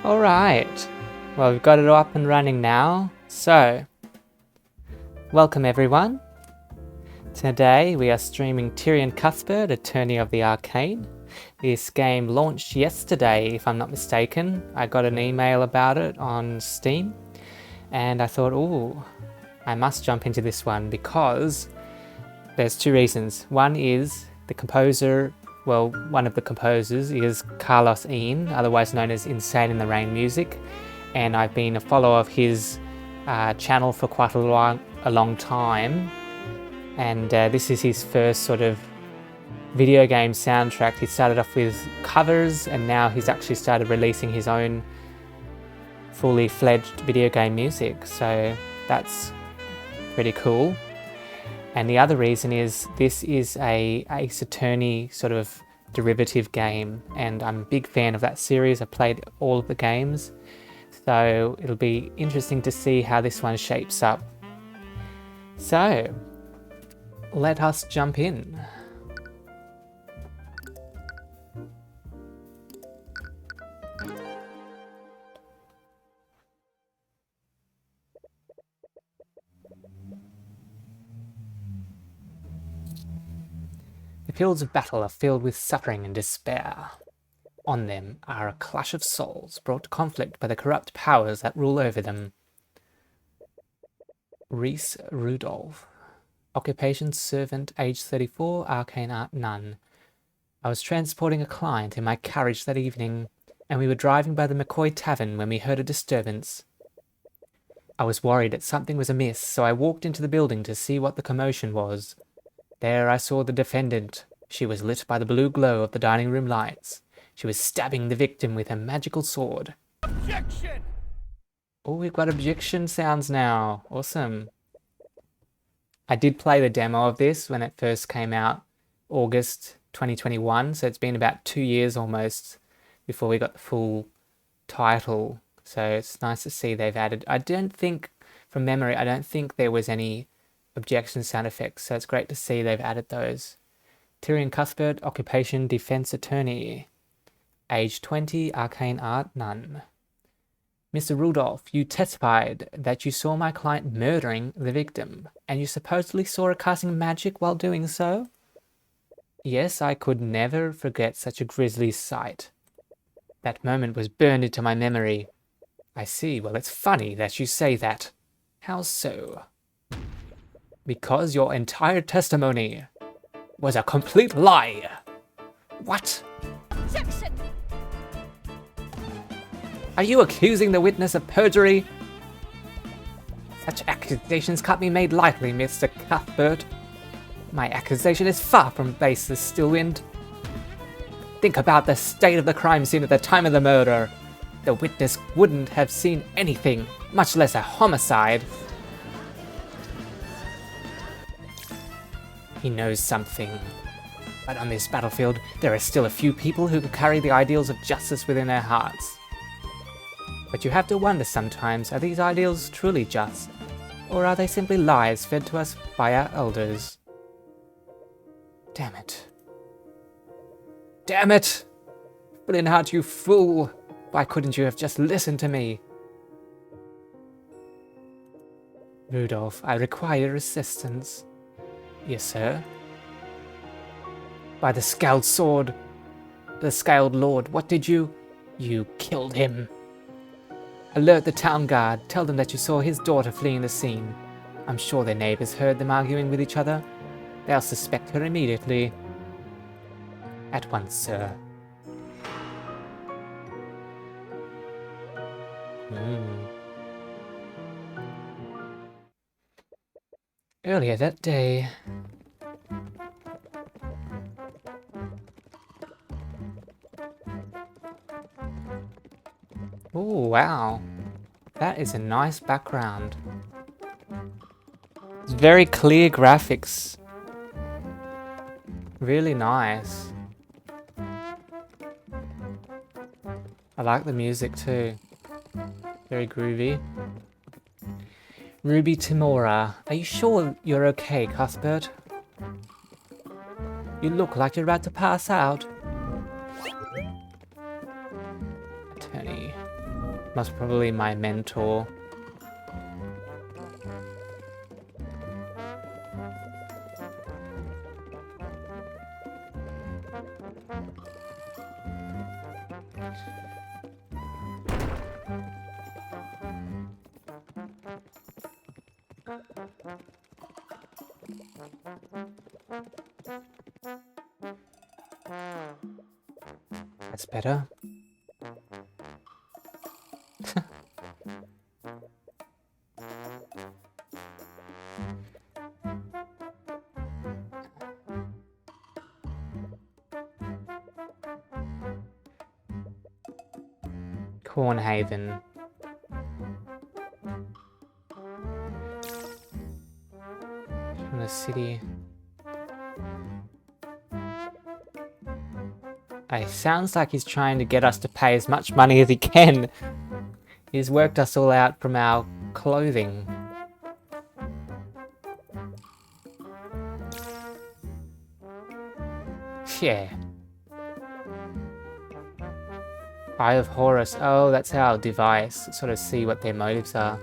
Alright, well we've got it up and running now, so welcome everyone. Today we are streaming Tyrion Cuthbert, Attorney of the Arcane. This game launched yesterday if I'm not mistaken. I got an email about it on Steam and I thought, ooh, I must jump into this one because there's two reasons. One is the composer, well, one of the composers is Eiene, otherwise known as Insaneintherain Music, and I've been a follower of his channel for quite a long time, and this is his first sort of video game soundtrack. He started off with covers and now he's actually started releasing his own fully fledged video game music, so that's pretty cool. And the other reason is this is a Ace Attorney sort of derivative game, and I'm a big fan of that series. I played all of the games, so it'll be interesting to see how this one shapes up. So let us jump in. The fields of battle are filled with suffering and despair. On them are a clash of souls, brought to conflict by the corrupt powers that rule over them. Reese Rudolph. Occupation servant, age 34, arcane art none. I was transporting a client in my carriage that evening, and we were driving by the McCoy Tavern when we heard a disturbance. I was worried that something was amiss, so I walked into the building to see what the commotion was. There I saw the defendant. She was lit by the blue glow of the dining room lights. She was stabbing the victim with her magical sword. Objection! Oh, we've got objection sounds now. Awesome. I did play the demo of this when it first came out, August 2021, so it's been about 2 years almost before we got the full title. So it's nice to see they've added. I don't think, from memory, I don't think there was any objection sound effects, so it's great to see they've added those. Tyrion Cuthbert, occupation defense attorney, age 20, arcane art none. Mr. Rudolph, you testified that you saw my client murdering the victim, and you supposedly saw her casting magic while doing so? Yes, I could never forget such a grisly sight. That moment was burned into my memory. I see, well, it's funny that you say that. How so? Because your entire testimony was a complete lie. What? Jackson! Are you accusing the witness of perjury? Such accusations can't be made lightly, Mr. Cuthbert. My accusation is far from baseless, Stillwind. Think about the state of the crime scene at the time of the murder. The witness wouldn't have seen anything, much less a homicide. He knows something. But on this battlefield, there are still a few people who could carry the ideals of justice within their hearts. But you have to wonder sometimes, are these ideals truly just? Or are they simply lies fed to us by our elders? Damn it. Damn it! Blinhart, you fool! Why couldn't you have just listened to me? Rudolph, I require your assistance. Yes, sir. By the scaled sword, the scaled lord, what did you? You killed him. Alert the town guard. Tell them that you saw his daughter fleeing the scene. I'm sure their neighbors heard them arguing with each other. They'll suspect her immediately. At once, sir. Earlier that day. Oh, wow. That is a nice background. It's very clear graphics. Really nice. I like the music too. Very groovy. Ruby Timora, are you sure you're okay, Cuthbert? You look like you're about to pass out. Attorney. Most probably my mentor. That's better. Cornhaven. From the city. It sounds like he's trying to get us to pay as much money as he can. He's worked us all out from our clothing. Yeah. Eye of Horus. Oh, that's our device. Sort of see what their motives are.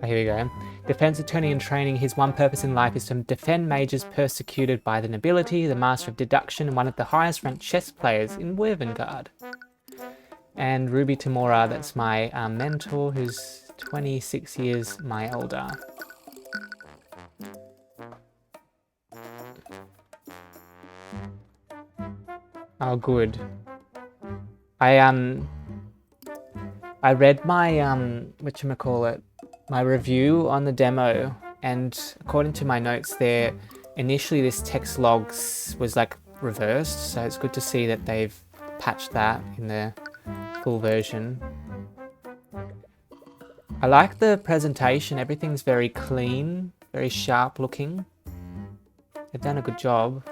Oh, here we go. Defense attorney in training. His one purpose in life is to defend mages persecuted by the nobility, the master of deduction, and one of the highest ranked chess players in Wervengard. And Ruby Tamora, that's my mentor, who's 26 years my elder. Oh, good. I read my whatchamacallit, my review on the demo, and according to my notes there, initially this text logs was like reversed, so it's good to see that they've patched that in the full version. I like the presentation, everything's very clean, very sharp looking. They've done a good job.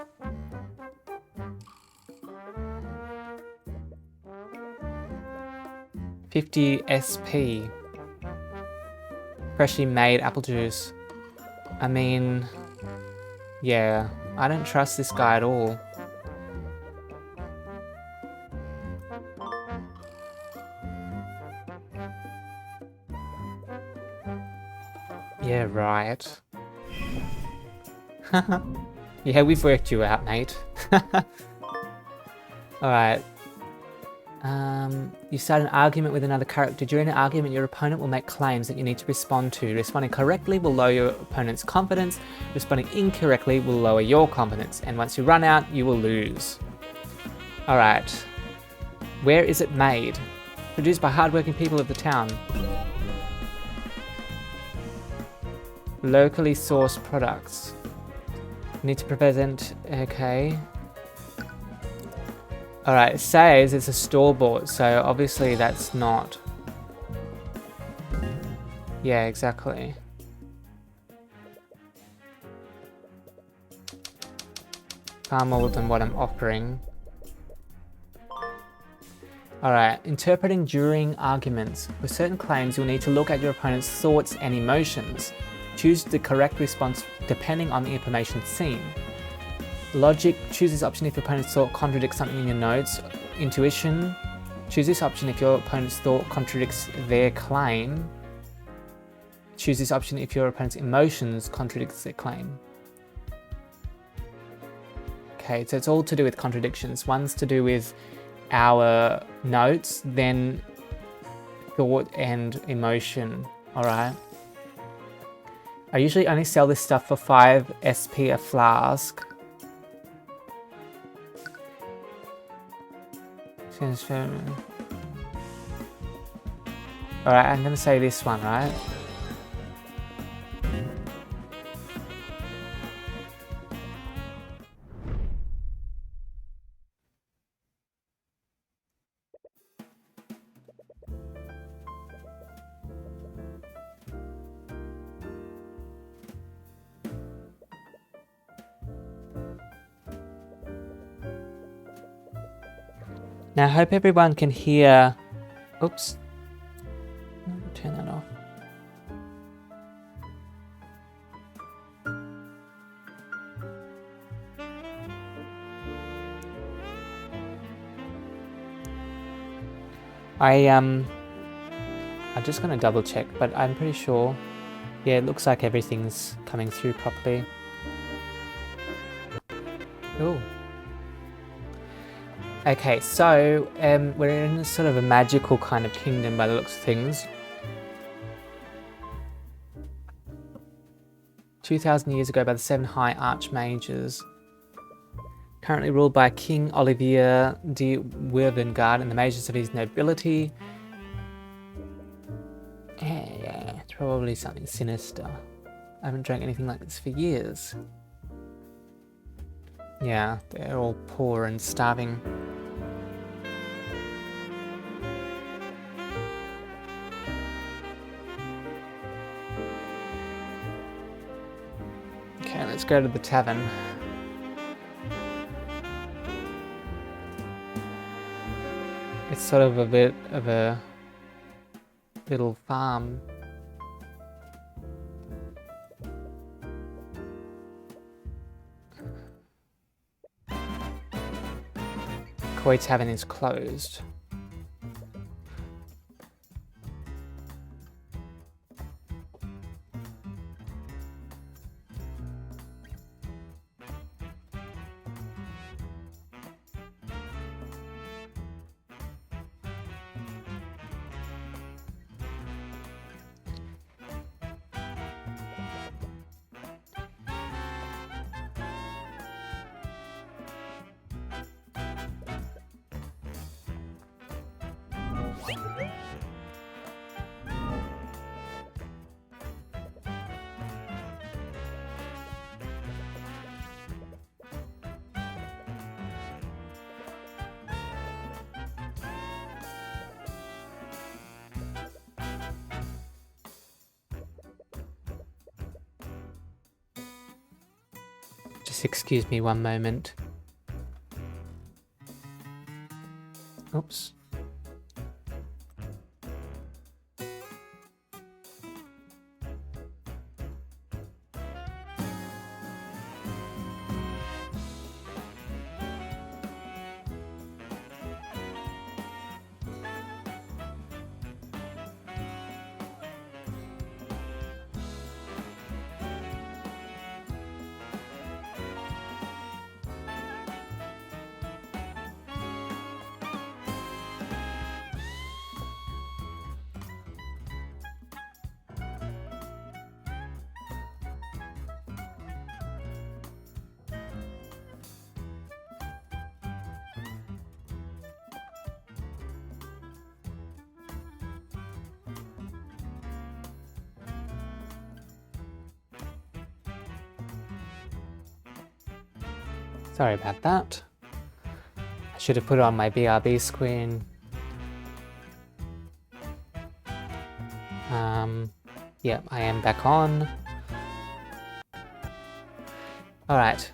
$50 SP. Freshly made apple juice. I mean, yeah, I don't trust this guy at all. Yeah, right. Yeah, we've worked you out, mate. Alright. You start an argument with another character. During an argument, your opponent will make claims that you need to respond to. Responding correctly will lower your opponent's confidence. Responding incorrectly will lower your confidence. And once you run out, you will lose. Alright. Where is it made? Produced by hardworking people of the town. Locally sourced products. Need to present... Okay. Alright, it says it's a store-bought, so obviously that's not. Yeah, exactly. Far more than what I'm offering. Alright, interpreting during arguments. For certain claims, you'll need to look at your opponent's thoughts and emotions. Choose the correct response depending on the information seen. Logic, choose this option if your opponent's thought contradicts something in your notes. Intuition, choose this option if your opponent's thought contradicts their claim. Choose this option if your opponent's emotions contradicts their claim. Okay, so it's all to do with contradictions. One's to do with our notes, then thought and emotion. Alright. I usually only sell this stuff for 5 SP a flask. Alright, I'm gonna say this one, right? Now, I hope everyone can hear... Oops. Turn that off. I'm just gonna double check, but I'm pretty sure. Yeah, it looks like everything's coming through properly. Oh. Okay, so we're in sort of a magical kind of kingdom by the looks of things. 2,000 years ago by the 7 High Archmages. Currently ruled by King Olivier de Wervengard and the mages of his nobility. Yeah, it's probably something sinister. I haven't drank anything like this for years. Yeah, they're all poor and starving. Okay, let's go to the tavern. It's sort of a bit of a little farm. Koi Tavern is closed. Just excuse me one moment. Oops. Sorry about that. I should have put it on my BRB screen. Yeah, I am back on. All right.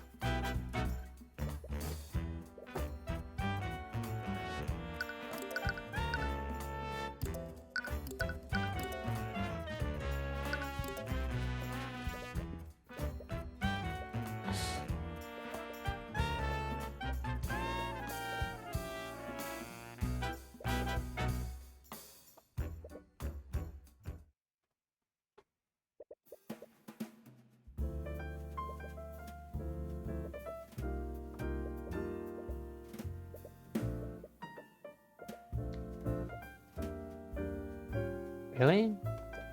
Really?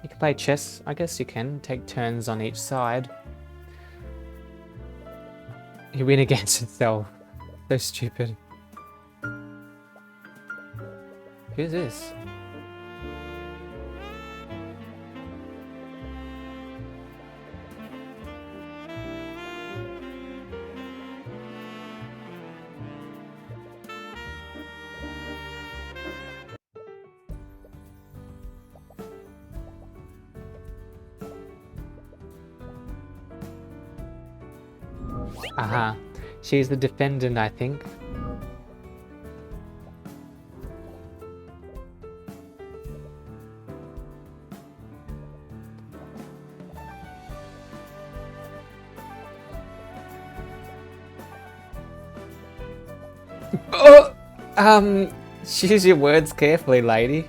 You can play chess? I guess you can. Take turns on each side. You win against yourself. So stupid. Who's this? Aha. She's the defendant, I think. Oh! Choose your words carefully, lady.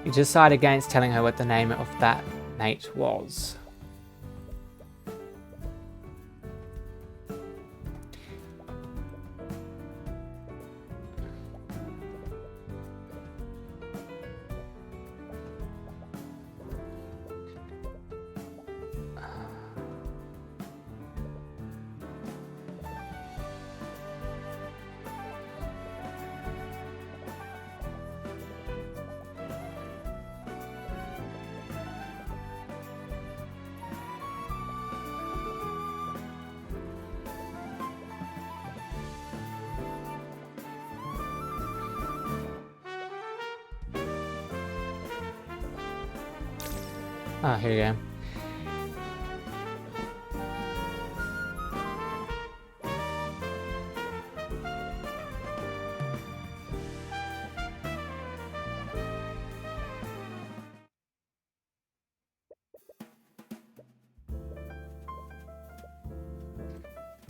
You decide against telling her what the name of that mate was. Oh, here we go.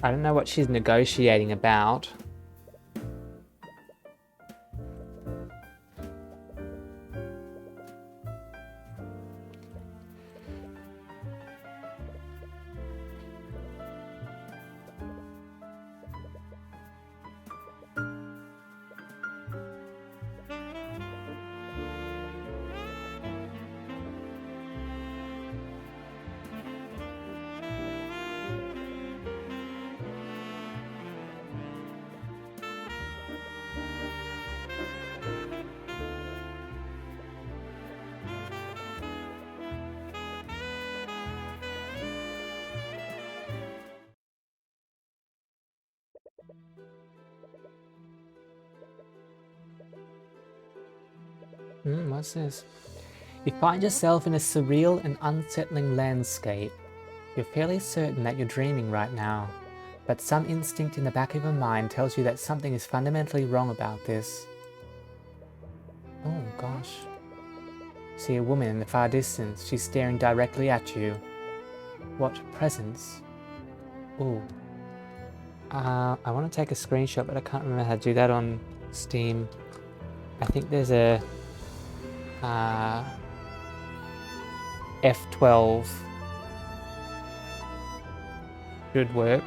I don't know what she's negotiating about. What's this? You find yourself in a surreal and unsettling landscape. You're fairly certain that you're dreaming right now, but some instinct in the back of your mind tells you that something is fundamentally wrong about this. Oh gosh. See a woman in the far distance. She's staring directly at you. What presence? Ooh. I want to take a screenshot, but I can't remember how to do that on Steam. I think there's a F12 should work.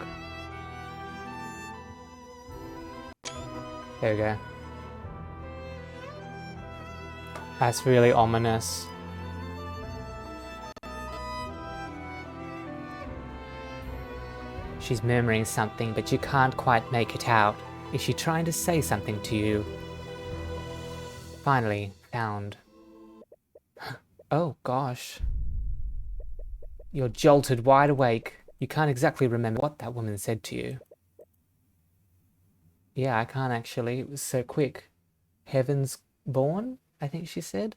There we go. That's really ominous. She's murmuring something, but you can't quite make it out. Is she trying to say something to you? Finally, found. Oh gosh. You're jolted wide awake. You can't exactly remember what that woman said to you. Yeah, I can't actually. It was so quick. Heaven's born, I think she said.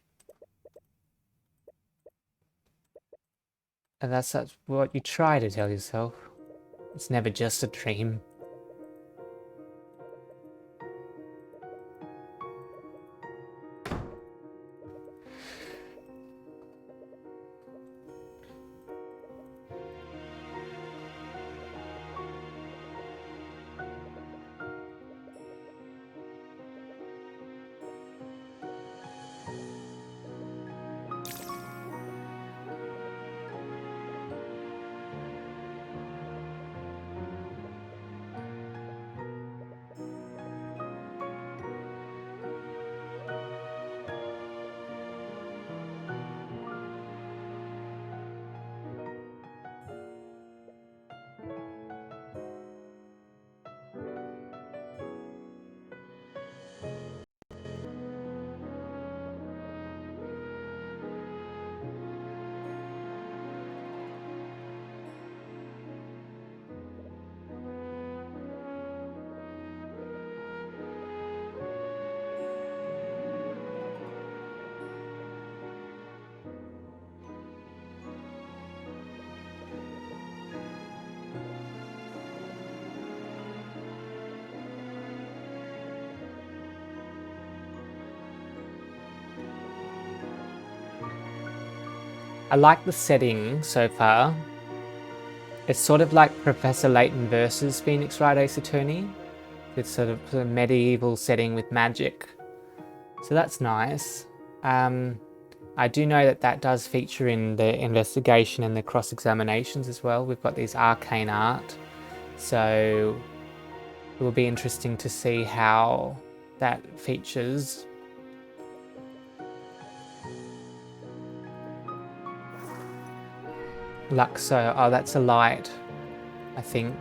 And that's what you try to tell yourself. It's never just a dream. I like the setting so far. It's sort of like Professor Layton versus Phoenix Wright Ace Attorney. It's sort of a medieval setting with magic. So that's nice. I do know that that does feature in the investigation and the cross-examinations as well. We've got these arcane art. So it will be interesting to see how that features. Luxo, oh, that's a light, I think.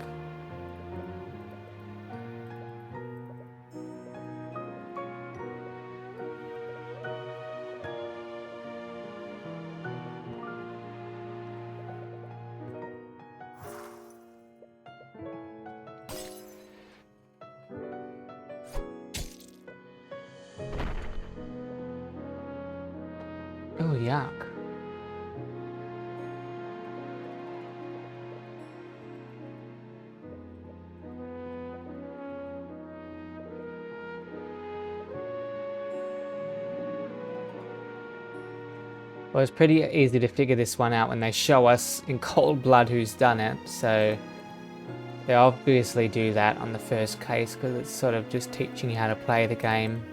Oh, yuck. Well, it's pretty easy to figure this one out when they show us in cold blood who's done it, so they obviously do that on the first case because it's sort of just teaching you how to play the game.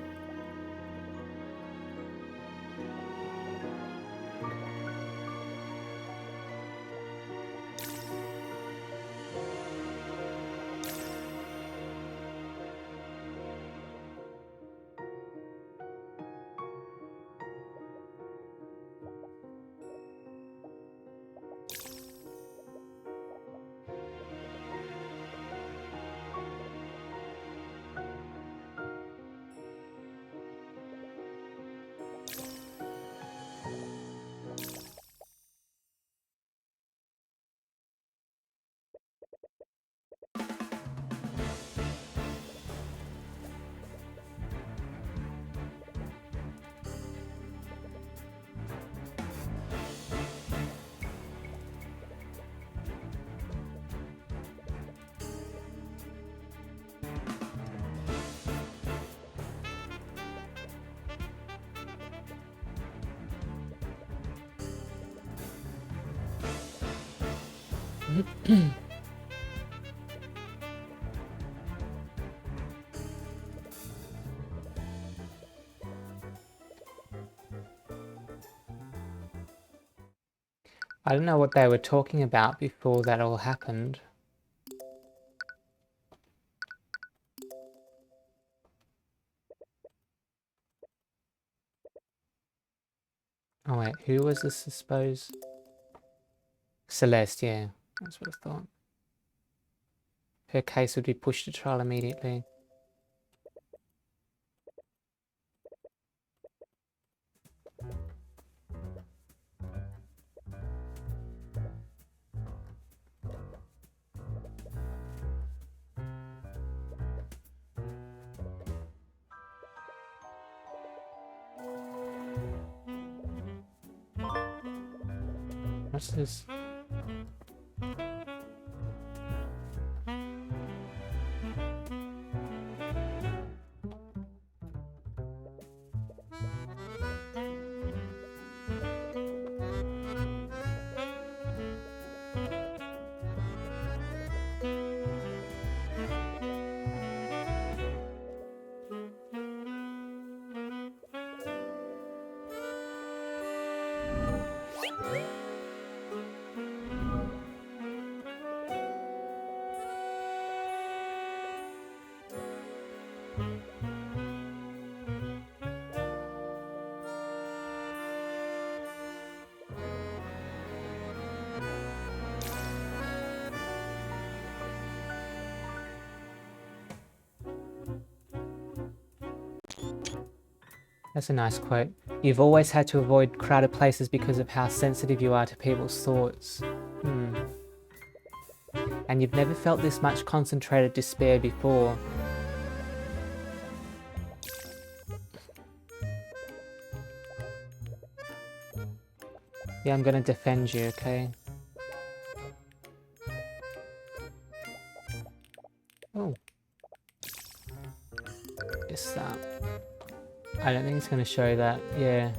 I don't know what they were talking about before that all happened. Oh wait, who was this, I suppose? Celeste, yeah, that's what I thought. Her case would be pushed to trial immediately. What's this? That's a nice quote. You've always had to avoid crowded places because of how sensitive you are to people's thoughts. And you've never felt this much concentrated despair before. Yeah, I'm gonna defend you, okay? Oh. Is that... I don't think it's gonna show that, yeah.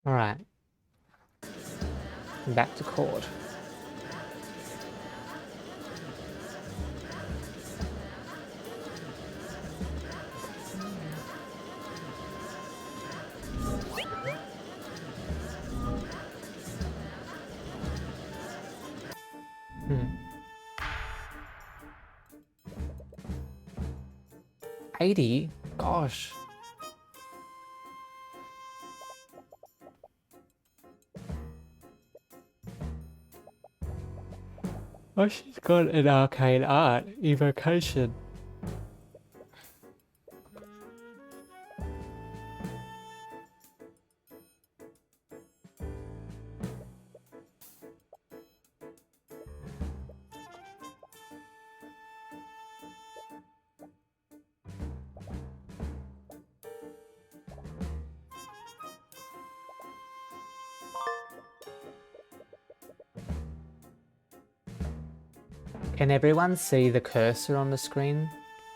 Alright. Back to court. Hmm. 80? Gosh. Oh, she's got an arcane art evocation. Can everyone see the cursor on the screen?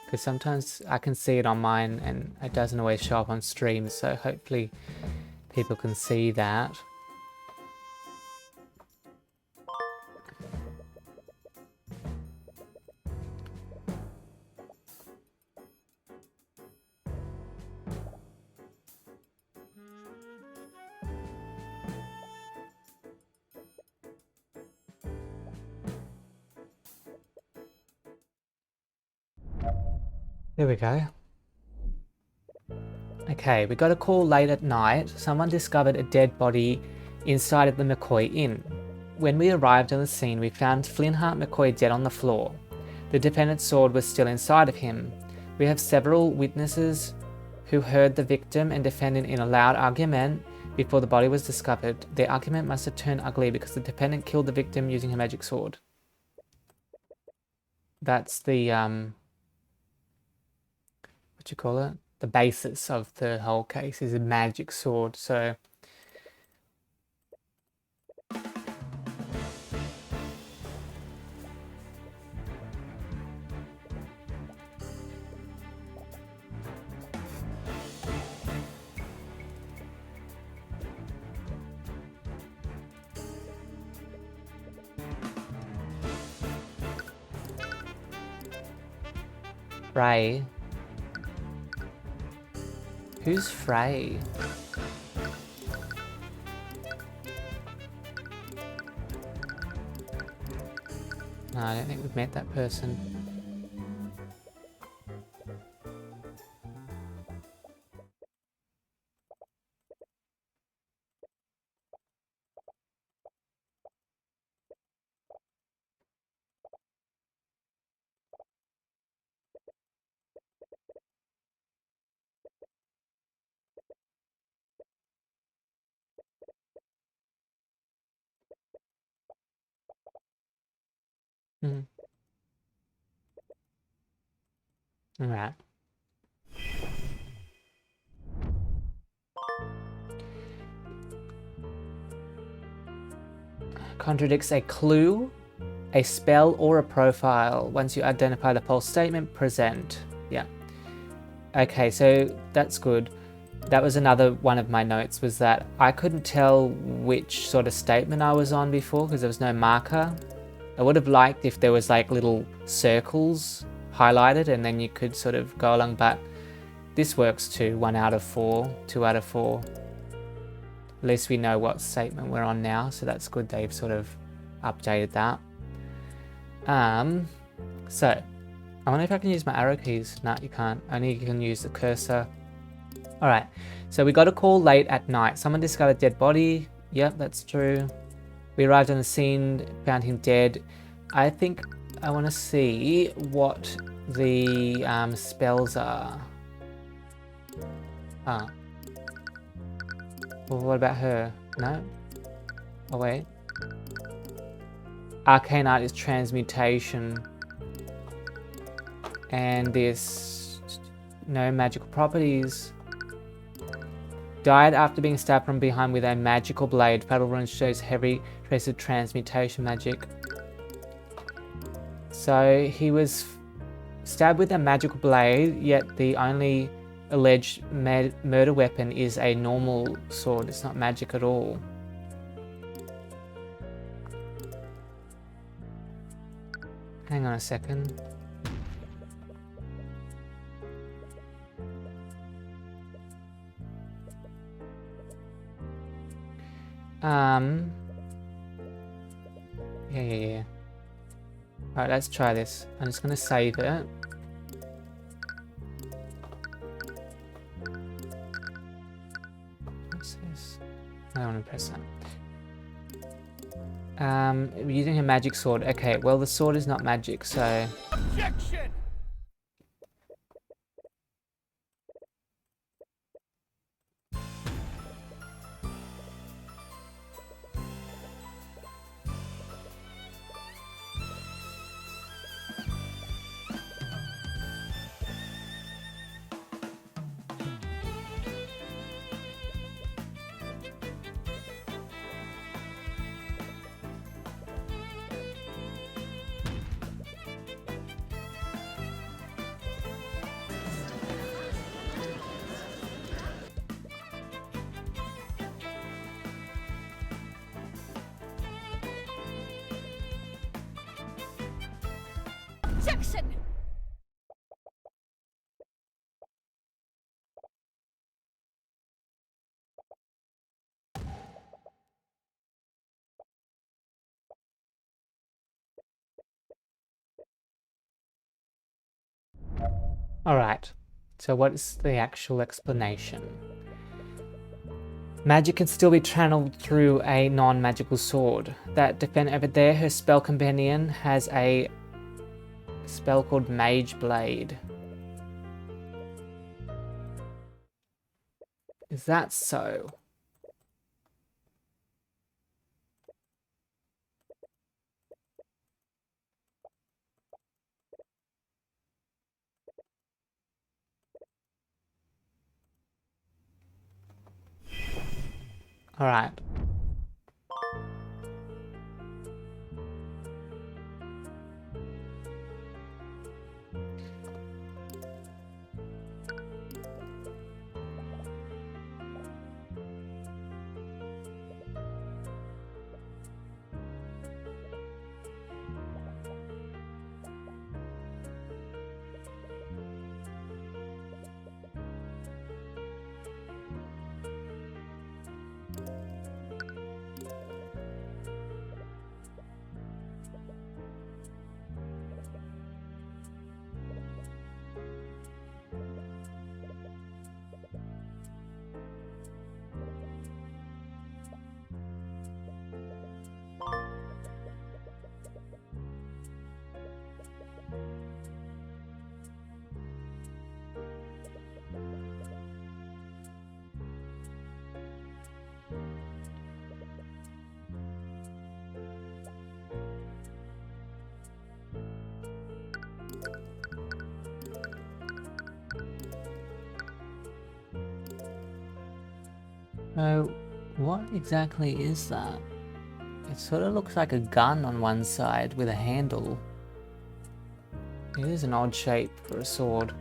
Because sometimes I can see it on mine and it doesn't always show up on stream, so hopefully people can see that. There we go. Okay, we got a call late at night. Someone discovered a dead body inside of the McCoy Inn. When we arrived on the scene, we found Flintheart McCoy dead on the floor. The defendant's sword was still inside of him. We have several witnesses who heard the victim and defendant in a loud argument before the body was discovered. The argument must have turned ugly because the defendant killed the victim using her magic sword. That's the what you call it? The basis of the whole case is a magic sword, so Frey. Who's Frey? No, I don't think we've met that person. Mm. All right. Contradicts a clue, a spell, or a profile. Once you identify the false statement, present. Yeah. Okay, so that's good. That was another one of my notes, was that I couldn't tell which sort of statement I was on before because there was no marker. I would have liked if there was like little circles highlighted and then you could sort of go along, but this works too. 1 out of 4, 2 out of 4. At least we know what statement we're on now, so that's good they've sort of updated that. So I wonder if I can use my arrow keys. No, you can't. Only you can use the cursor. Alright, so we got a call late at night. Someone discovered a dead body. Yep, that's true. We arrived on the scene, found him dead. I think I want to see what the spells are. Ah. Well, what about her? No? Oh, wait. Arcane art is transmutation. And this... no magical properties. Died after being stabbed from behind with a magical blade. Fatal Rune shows heavy trace of transmutation magic. So he was stabbed with a magical blade, yet the only alleged murder weapon is a normal sword. It's not magic at all. Hang on a second. Yeah. Alright, let's try this. I'm just gonna save it. What's this? I don't want to press that. Using a magic sword. Okay, well the sword is not magic, so... Objection! Objection! Alright, so what is the actual explanation? Magic can still be channeled through a non-magical sword. That defender over there, her spell companion, has a spell called Mage Blade. Is that so? Alright. So, what exactly is that? It sort of looks like a gun on one side with a handle. It is an odd shape for a sword.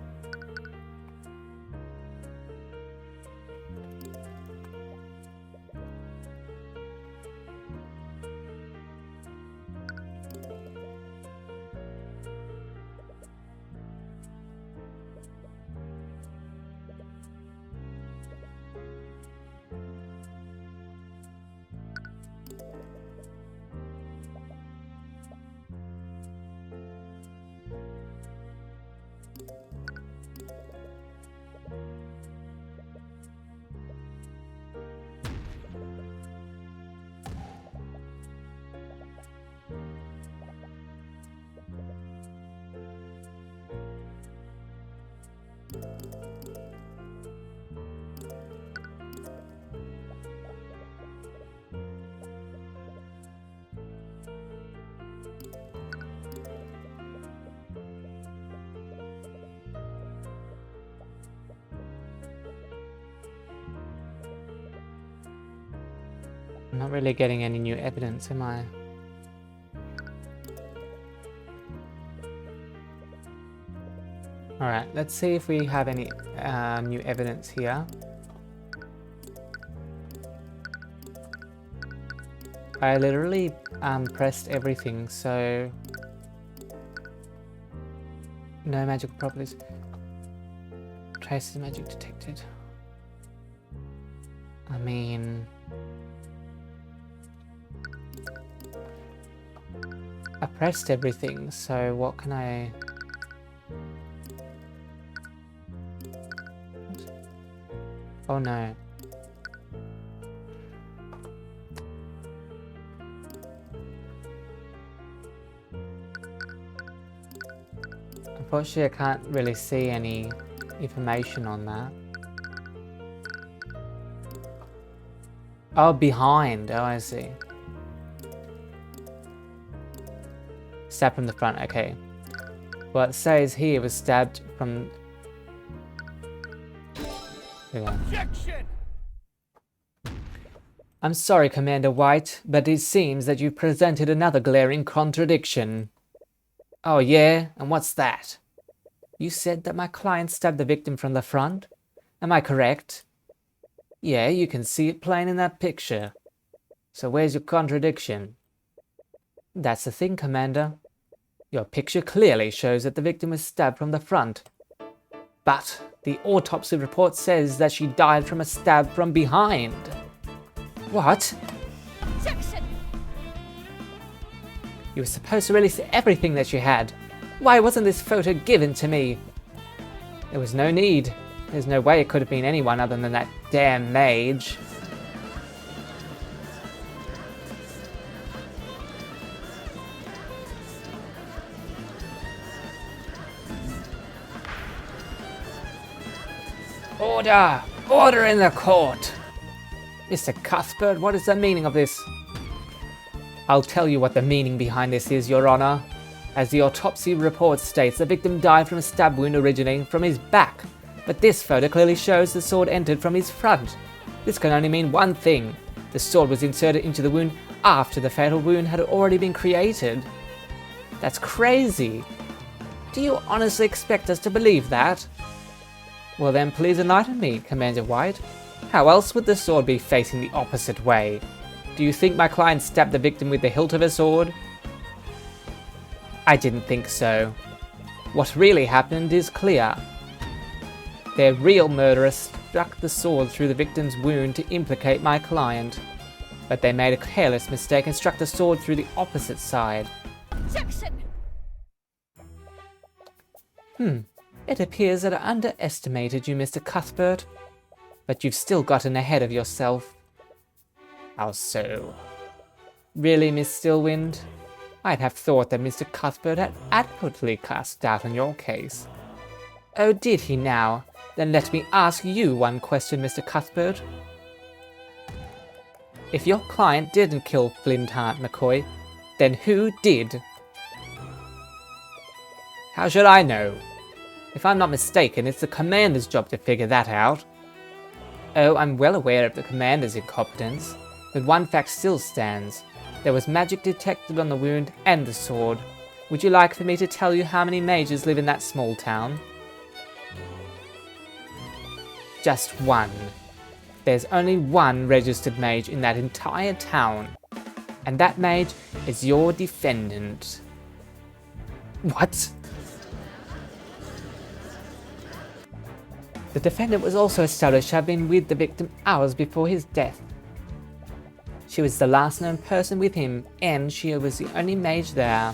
I'm not really getting any new evidence, am I? Alright, let's see if we have any new evidence here. I literally pressed everything, so no magical properties. Traces of magic detected. I mean, I pressed everything, so what can I... Oh no. Unfortunately, I can't really see any information on that. Oh, behind. Oh, I see. Stabbed from the front. Okay. Well, it says here was stabbed from... Objection! I'm sorry, Commander White, but it seems that you've presented another glaring contradiction. Oh yeah? And what's that? You said that my client stabbed the victim from the front? Am I correct? Yeah, you can see it plain in that picture. So where's your contradiction? That's the thing, Commander. Your picture clearly shows that the victim was stabbed from the front. But the autopsy report says that she died from a stab from behind. What? Objection! You were supposed to release everything that you had. Why wasn't this photo given to me? There was no need. There's no way it could have been anyone other than that damn mage. Order! Order in the court! Mr. Cuthbert, what is the meaning of this? I'll tell you what the meaning behind this is, Your Honor. As the autopsy report states, the victim died from a stab wound originating from his back. But this photo clearly shows the sword entered from his front. This can only mean one thing. The sword was inserted into the wound after the fatal wound had already been created. That's crazy. Do you honestly expect us to believe that? Well then, please enlighten me, Commander White. How else would the sword be facing the opposite way? Do you think my client stabbed the victim with the hilt of a sword? I didn't think so. What really happened is clear. Their real murderer struck the sword through the victim's wound to implicate my client. But they made a careless mistake and struck the sword through the opposite side. Objection! It appears that I underestimated you, Mr. Cuthbert. But you've still gotten ahead of yourself. How so? Really, Miss Stillwind? I'd have thought that Mr. Cuthbert had adequately cast doubt on your case. Oh, did he now? Then let me ask you one question, Mr. Cuthbert. If your client didn't kill Flintheart McCoy, then who did? How should I know? If I'm not mistaken, it's the commander's job to figure that out. Oh, I'm well aware of the commander's incompetence, but one fact still stands. There was magic detected on the wound and the sword. Would you like for me to tell you how many mages live in that small town? Just one. There's only one registered mage in that entire town. And that mage is your defendant. What? The defendant was also established to have been with the victim hours before his death. She was the last known person with him, and she was the only mage there.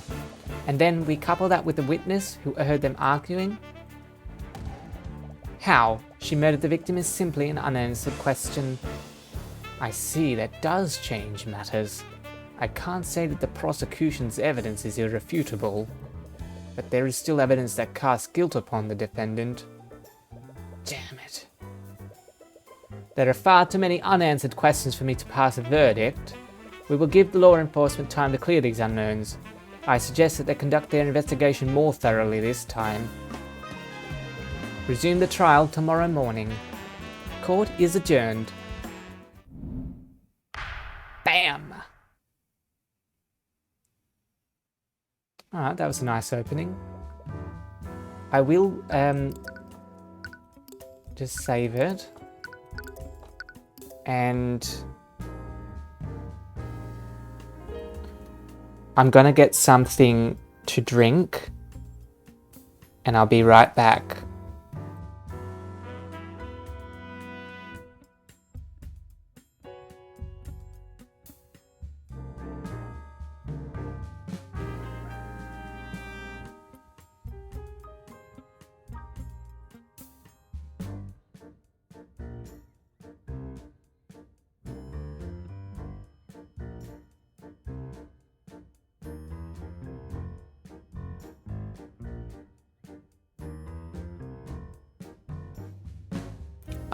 And then we couple that with the witness who heard them arguing. How she murdered the victim is simply an unanswered question. I see, that does change matters. I can't say that the prosecution's evidence is irrefutable, but there is still evidence that casts guilt upon the defendant. Damn it. There are far too many unanswered questions for me to pass a verdict. We will give the law enforcement time to clear these unknowns. I suggest that they conduct their investigation more thoroughly this time. Resume the trial tomorrow morning. Court is adjourned. Bam! Alright, that was a nice opening. I will just save it. And I'm gonna get something to drink and I'll be right back.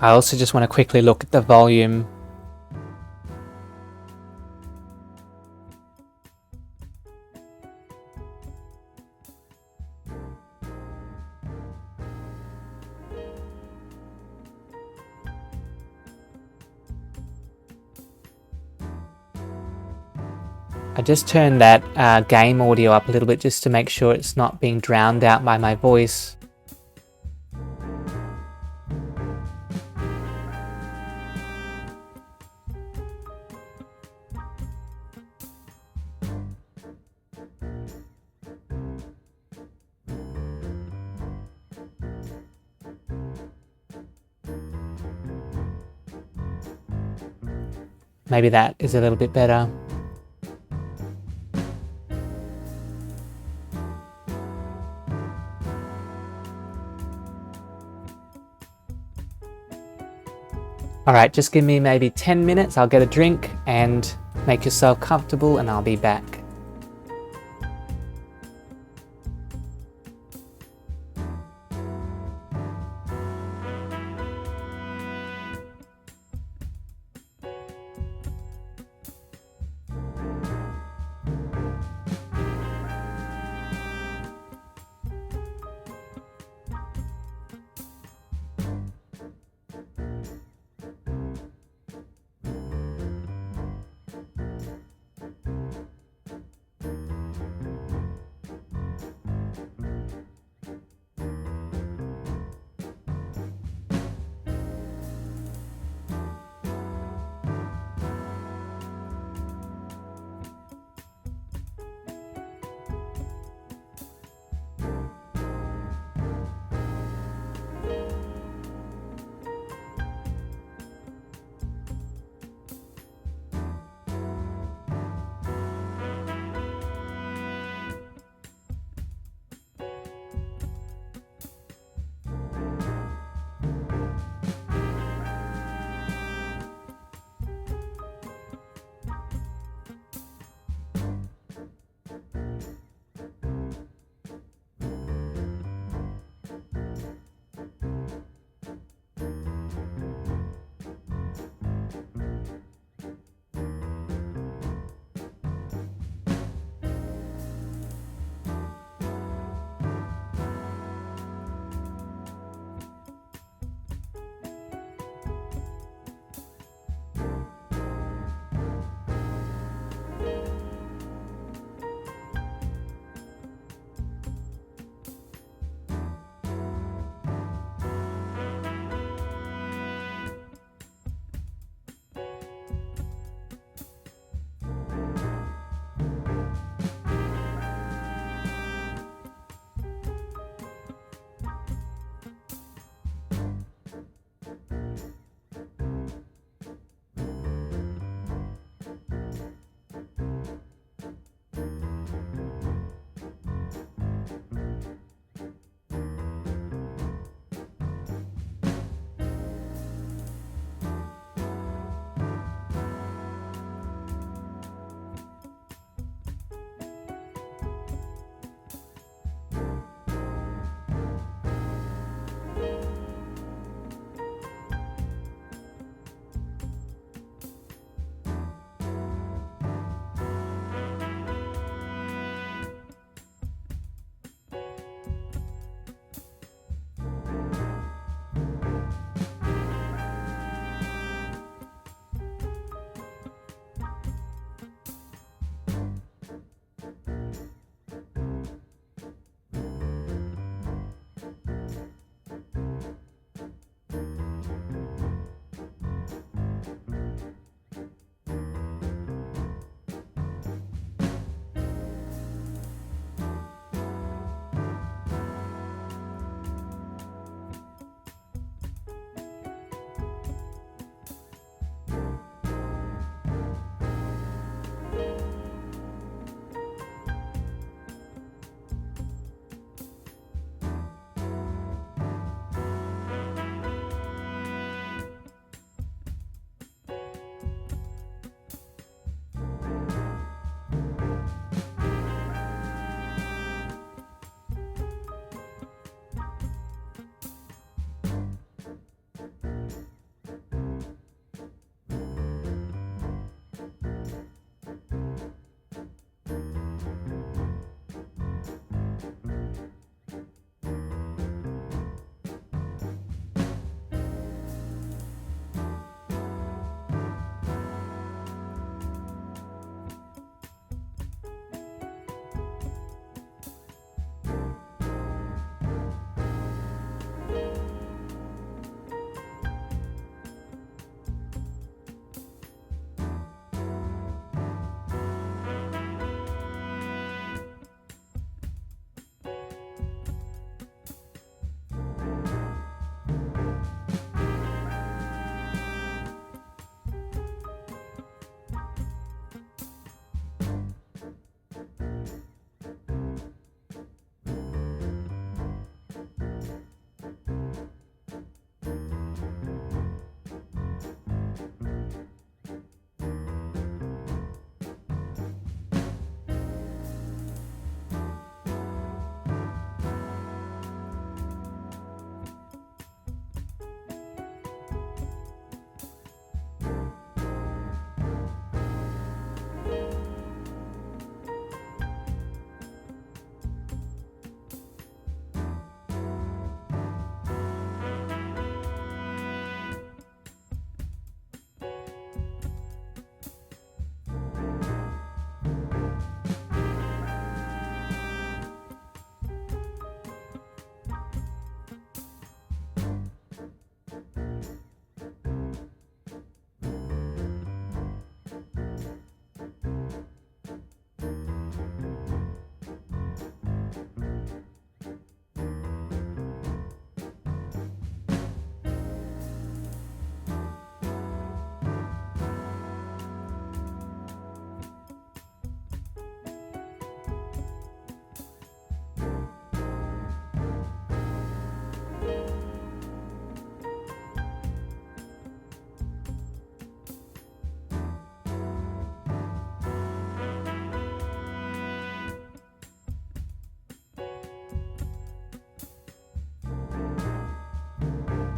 I also just want to quickly look at the volume. I just turned that game audio up a little bit just to make sure it's not being drowned out by my voice. Maybe that is a little bit better. Alright, just give me maybe 10 minutes, I'll get a drink and make yourself comfortable and I'll be back.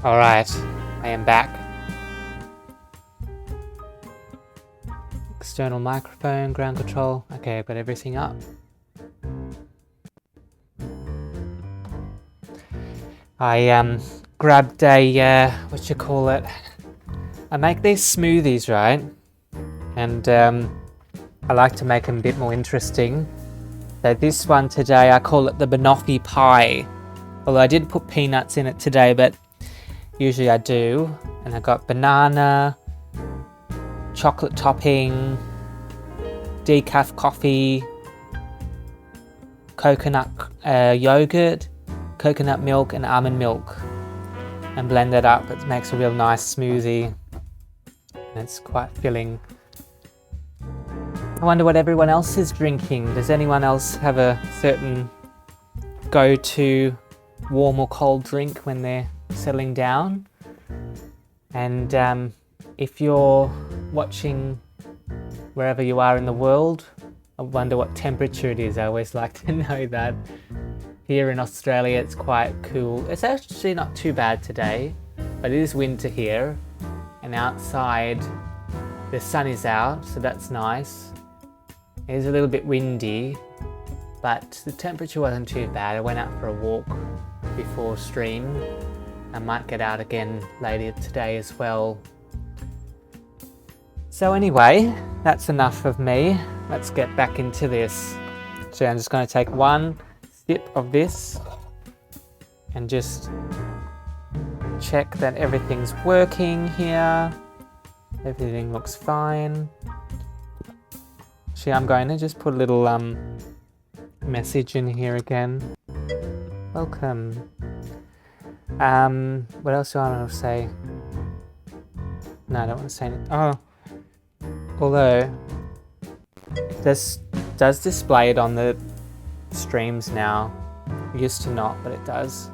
Alright, I am back. External microphone, ground control. Okay, I've got everything up. I grabbed a, what you call it? I make these smoothies, right? And I like to make them a bit more interesting. So this one today, I call it the banoffee pie. Although I did put peanuts in it today, but usually I do. And I got banana, chocolate topping, decaf coffee, coconut yogurt, coconut milk and almond milk. And blend it up. It makes a real nice smoothie. And it's quite filling. I wonder what everyone else is drinking. Does anyone else have a certain go-to warm or cold drink when they're settling down? And if you're watching wherever you are in the world, I wonder what temperature it is. I always like to know that. Here in Australia it's quite cool. It's actually not too bad today, but it is winter here. And outside the sun is out, so that's nice. It is a little bit windy, but the temperature wasn't too bad. I went out for a walk before stream. I might get out again later today as well. So anyway, that's enough of me. Let's get back into this. So I'm just going to take one sip of this and just check that everything's working here. Everything looks fine. Actually, I'm going to just put a little message in here again. Welcome. What else do I want to say? No, I don't want to say anything. Oh, although this does display it on the streams now. It used to not, but it does.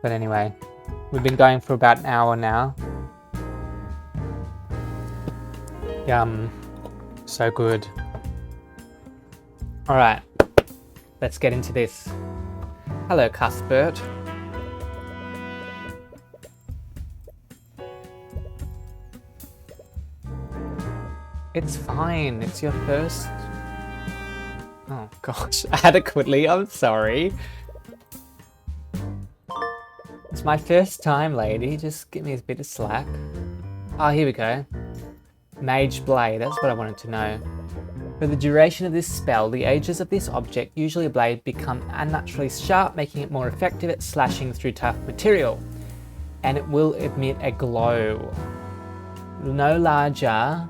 But anyway, we've been going for about an hour now. Yum. So good. Alright, let's get into this. Hello, Cuthbert. It's fine, it's your first... Oh gosh, adequately, I'm sorry. It's my first time, lady. Just give me a bit of slack. Oh, here we go. Mage blade, that's what I wanted to know. For the duration of this spell, the edges of this object, usually a blade, become unnaturally sharp, making it more effective at slashing through tough material. And it will emit a glow. No larger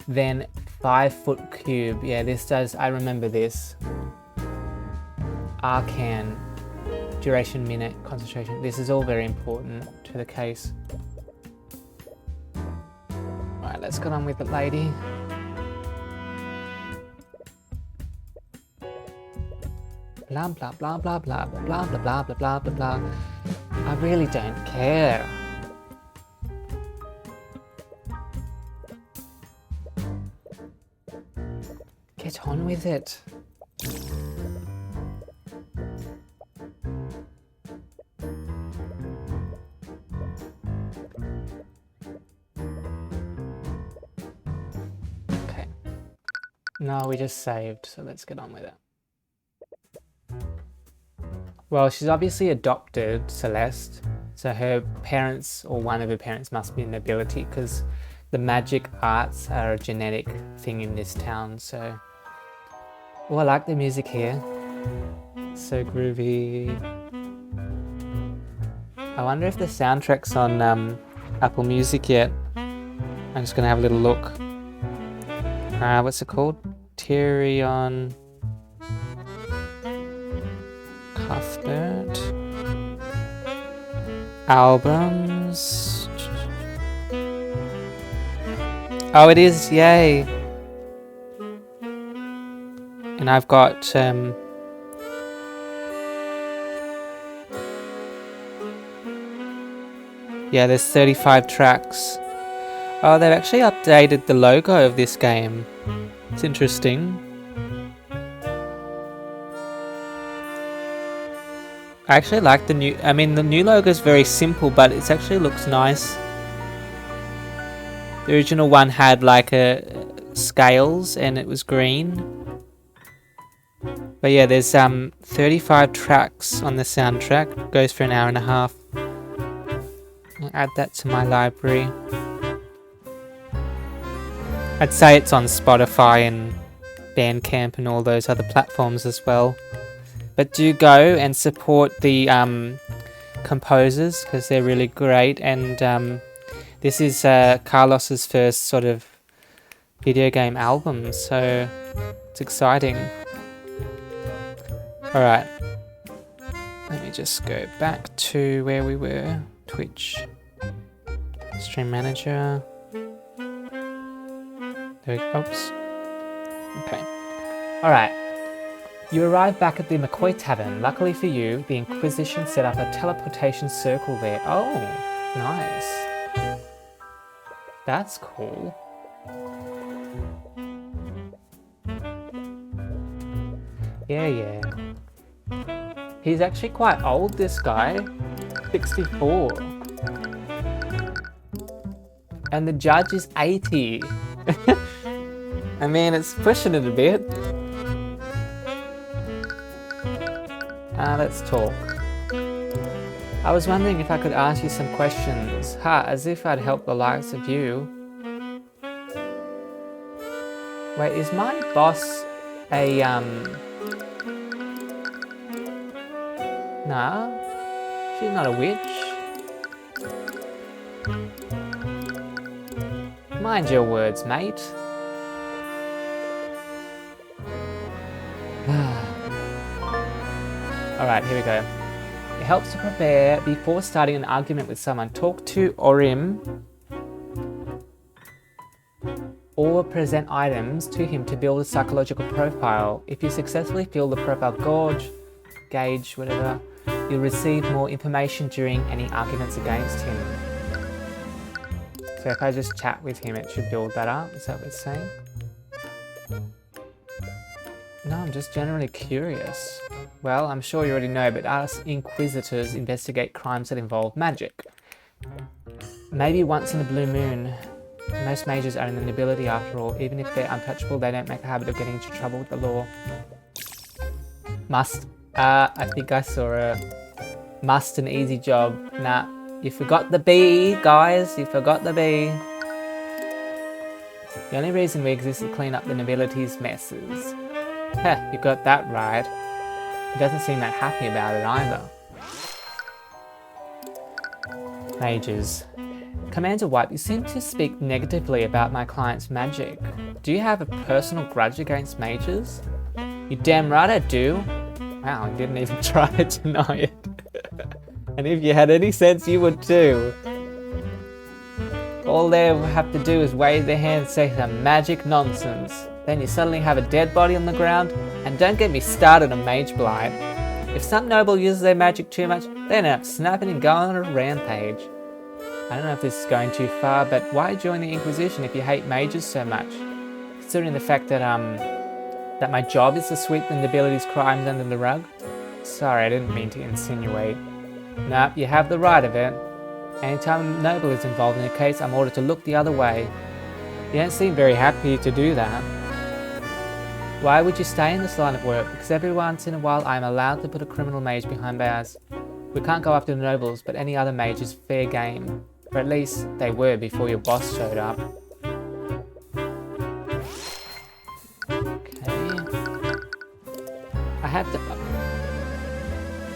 than 5 foot cube. Yeah, this does, I remember this. Arcane. Duration, minute, concentration. This is all very important to the case. Alright, let's get on with it, lady. Blah blah blah blah blah blah blah blah blah blah blah blah. I really don't care. Get on with it. Okay. No, we just saved, so let's get on with it. Well, she's obviously adopted Celeste, so her parents, or one of her parents, must be a nobility, because the magic arts are a genetic thing in this town, so... Oh, I like the music here. So groovy. I wonder if the soundtrack's on Apple Music yet. I'm just gonna have a little look. What's it called? Tyrion Cuthbert. Albums. Oh, it is, yay. And I've got yeah, there's 35 tracks. Oh, they've actually updated the logo of this game. It's interesting. I actually like the new... I mean, the new logo is very simple, but it actually looks nice. The original one had like a scales and it was green. But yeah, there's 35 tracks on the soundtrack. Goes for an hour and a half. I'll add that to my library. I'd say it's on Spotify and Bandcamp and all those other platforms as well. But do go and support the composers because they're really great. And this is Carlos's first sort of video game album, so it's exciting. Alright. Let me just go back to where we were. Twitch. Stream manager. There we go. Oops. Okay. Alright. You arrive back at the McCoy Tavern. Luckily for you, the Inquisition set up a teleportation circle there. Oh, nice. That's cool. Yeah. He's actually quite old, this guy. 64. And the judge is 80. I mean, it's pushing it a bit. Let's talk. I was wondering if I could ask you some questions. As if I'd help the likes of you. Wait, is my boss a, Nah, she's not a witch. Mind your words, mate. Alright, here we go. It helps to prepare before starting an argument with someone. Talk to Orim or present items to him to build a psychological profile. If you successfully fill the profile gauge, whatever, you'll receive more information during any arguments against him. So if I just chat with him, it should build that up. Is that what it's saying? No, I'm just generally curious. Well, I'm sure you already know, but us Inquisitors investigate crimes that involve magic. Maybe once in a blue moon. Most mages own the nobility after all. Even if they're untouchable, they don't make a habit of getting into trouble with the law. Must. I think I saw a must an easy job. Nah, you forgot the B, guys. You forgot the B. The only reason we exist is to clean up the nobility's messes. Heh, you got that right. He doesn't seem that happy about it either. Mages. Commander White, you seem to speak negatively about my client's magic. Do you have a personal grudge against mages? You damn right I do. Wow, you didn't even try to deny it. And if you had any sense, you would too. All they have to do is wave their hand and say some magic nonsense. Then you suddenly have a dead body on the ground, and don't get me started on mage blight. If some noble uses their magic too much, they end up snapping and going on a rampage. I don't know if this is going too far, but why join the Inquisition if you hate mages so much? Considering the fact that that my job is to sweep the nobility's crimes under the rug? Sorry, I didn't mean to insinuate. Nope, you have the right of it. Anytime a noble is involved in a case, I'm ordered to look the other way. You don't seem very happy to do that. Why would you stay in this line of work? Because every once in a while I am allowed to put a criminal mage behind bars. We can't go after the nobles, but any other mage is fair game. Or at least they were before your boss showed up. Okay. I have to...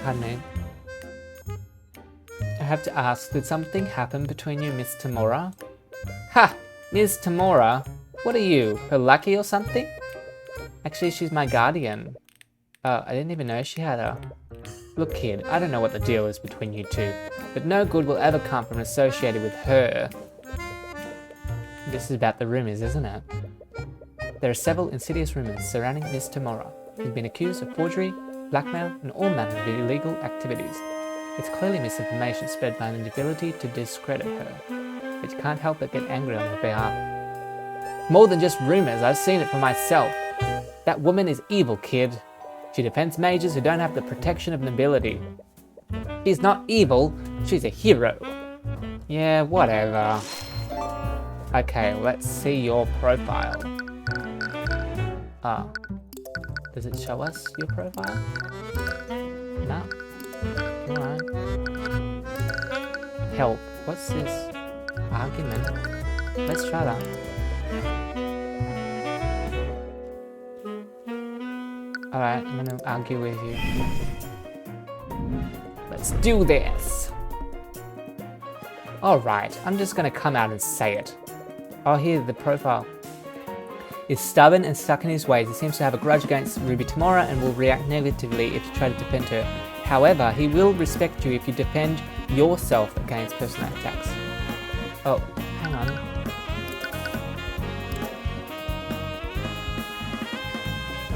Pardon me. I have to ask, did something happen between you and Miss Tamora? Ha! Miss Tamora? What are you, her lackey or something? Actually, she's my guardian. Oh, I didn't even know she had a... Look kid, I don't know what the deal is between you two, but no good will ever come from associated with her. This is about the rumours, isn't it? There are several insidious rumours surrounding Miss Tamora. She's been accused of forgery, blackmail, and all manner of illegal activities. It's clearly misinformation spread by an inability to discredit her, but you can't help but get angry on her behalf. More than just rumours, I've seen it for myself. That woman is evil, kid. She defends mages who don't have the protection of nobility. She's not evil, she's a hero. Yeah, whatever. Okay, let's see your profile. Oh. Does it show us your profile? No. Alright. Help. What's this? Argument. Let's try that. Alright, I'm gonna argue with you. Let's do this! Alright, I'm just gonna come out and say it. Oh, here, the profile. Is stubborn and stuck in his ways. He seems to have a grudge against Ruby Tamora and will react negatively if you try to defend her. However, he will respect you if you defend yourself against personal attacks. Oh, hang on.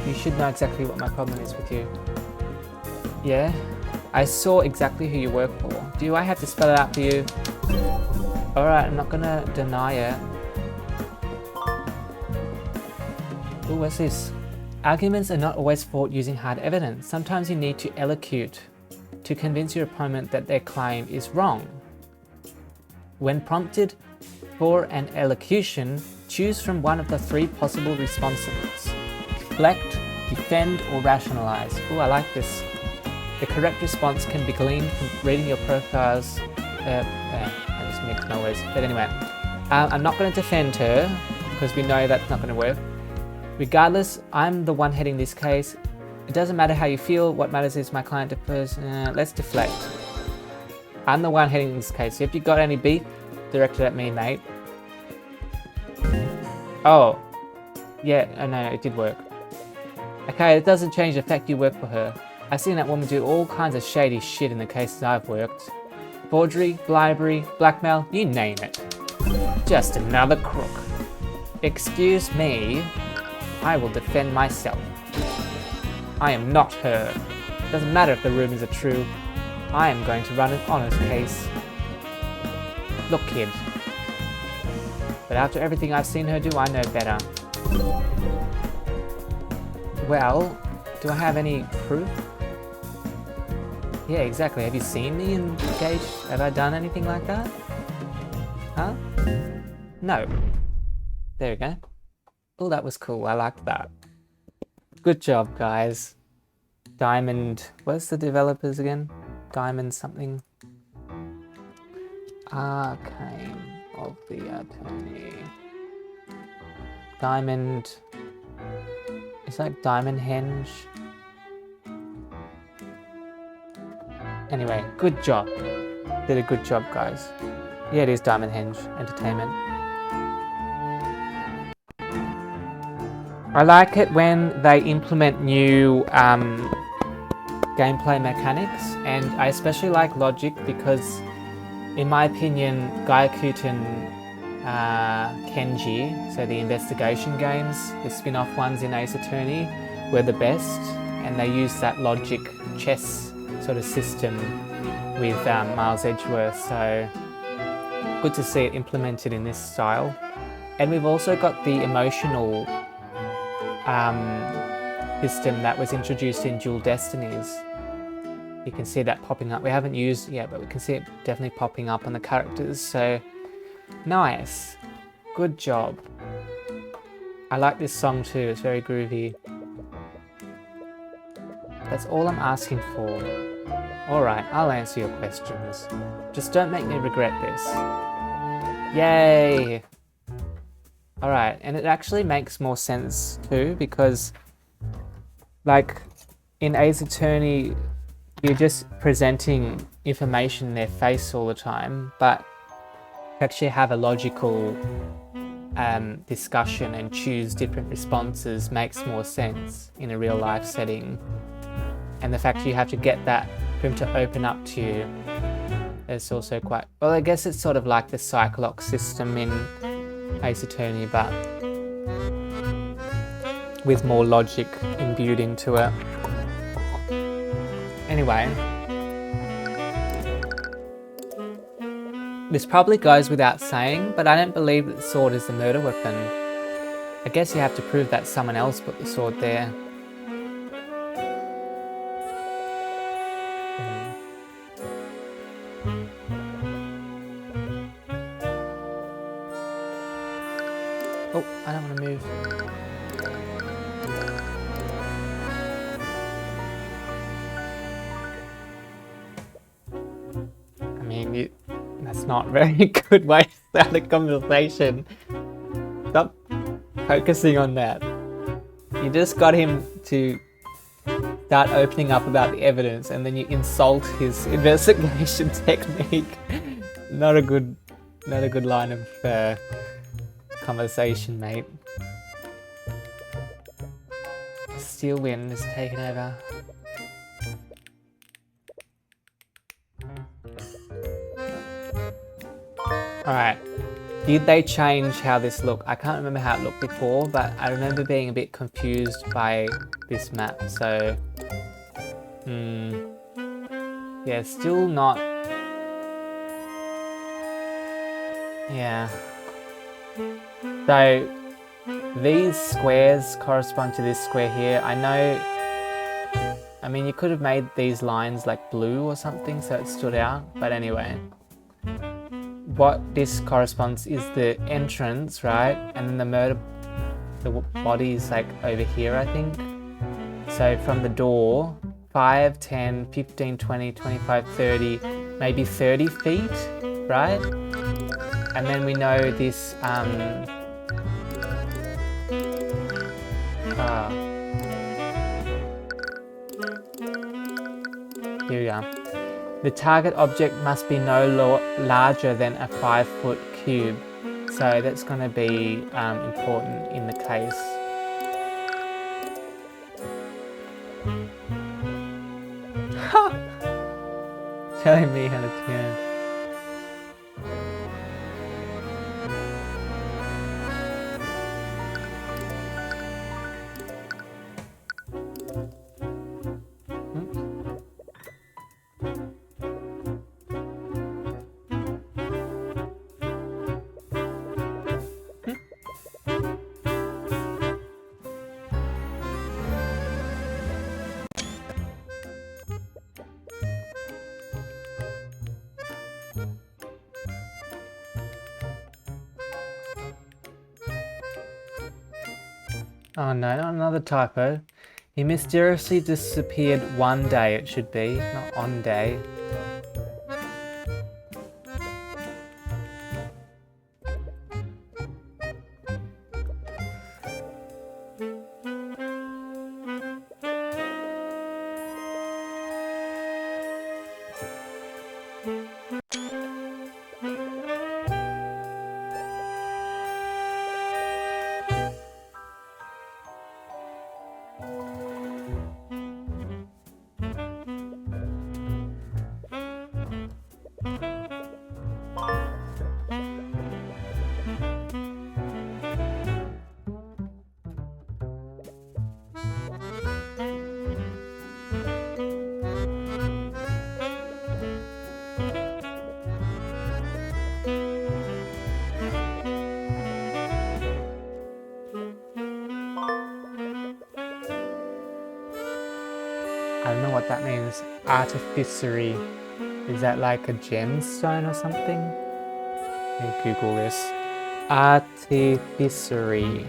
You should know exactly what my problem is with you. Yeah? I saw exactly who you work for. Do I have to spell it out for you? Alright, I'm not gonna deny it. Ooh, what's this? Arguments are not always fought using hard evidence. Sometimes you need to elocute to convince your opponent that their claim is wrong. When prompted for an elocution, choose from one of the 3 possible responses. Deflect, defend, or rationalize. Ooh, I like this. The correct response can be gleaned from reading your profiles. I just mixed my words. But anyway, I'm not going to defend her because we know that's not going to work. Regardless, I'm the one heading this case. It doesn't matter how you feel. What matters is my client defers. Let's deflect. I'm the one heading this case. If you got any beef directed at me, mate. Oh. Yeah, oh no, it did work. Okay, it doesn't change the fact you work for her. I've seen that woman do all kinds of shady shit in the cases I've worked. Forgery, bribery, blackmail, you name it. Just another crook. Excuse me, I will defend myself. I am not her. Doesn't matter if the rumors are true. I am going to run an honest case. Look, kid. But after everything I've seen her do, I know better. Well, do I have any proof? Yeah, exactly. Have you seen me engaged? Have I done anything like that? Huh? No. There we go. Oh, that was cool. I liked that. Good job, guys. Diamond... What's the developers again? Diamond something. Arcane of the Attorney. Diamond... It's like Diamondhenge. Anyway, good job. Did a good job, guys. Yeah, it is Diamondhenge Entertainment. I like it when they implement new gameplay mechanics, and I especially like logic because, in my opinion, Gyakuten Kenji, so the investigation games, the spin-off ones in Ace Attorney, were the best, and they used that logic chess sort of system with Miles Edgeworth, so good to see it implemented in this style. And we've also got the emotional system that was introduced in Dual Destinies. You can see that popping up. We haven't used it yet, but we can see it definitely popping up on the characters, so nice. Good job. I like this song too, it's very groovy. That's all I'm asking for. Alright, I'll answer your questions. Just don't make me regret this. Yay! Alright, and it actually makes more sense too, because like in Ace Attorney, you're just presenting information in their face all the time, but to actually have a logical discussion and choose different responses makes more sense in a real life setting. And the fact you have to get that for him to open up to you is also quite... Well, I guess it's sort of like the Cyclock system in Ace Attorney, but with more logic imbued into it. Anyway, this probably goes without saying, but I don't believe that the sword is the murder weapon. I guess you have to prove that someone else put the sword there. I don't want to move. I mean, that's not a very good way to start a conversation. Stop focusing on that. You just got him to start opening up about the evidence, and then you insult his investigation technique. Not a good line of conversation, mate. Steel wind has taken over. Alright. Did they change how this looked? I can't remember how it looked before, but I remember being a bit confused by this map, so... yeah, still not... Yeah. So, these squares correspond to this square here. I know... I mean, you could have made these lines like blue or something so it stood out, but anyway. What this corresponds is the entrance, right? And then the body is like over here, I think. So from the door, 5, 10, 15, 20, 25, 30, maybe 30 feet, right? And then we know this, here we go. The target object must be no larger than a 5-foot cube. So that's going to be important in the case. Telling me how to turn. Oh no, not another typo. He mysteriously disappeared one day, it should be, not on day. I don't know what that means. Artificery. Is that like a gemstone or something? Let me Google this. Artificery.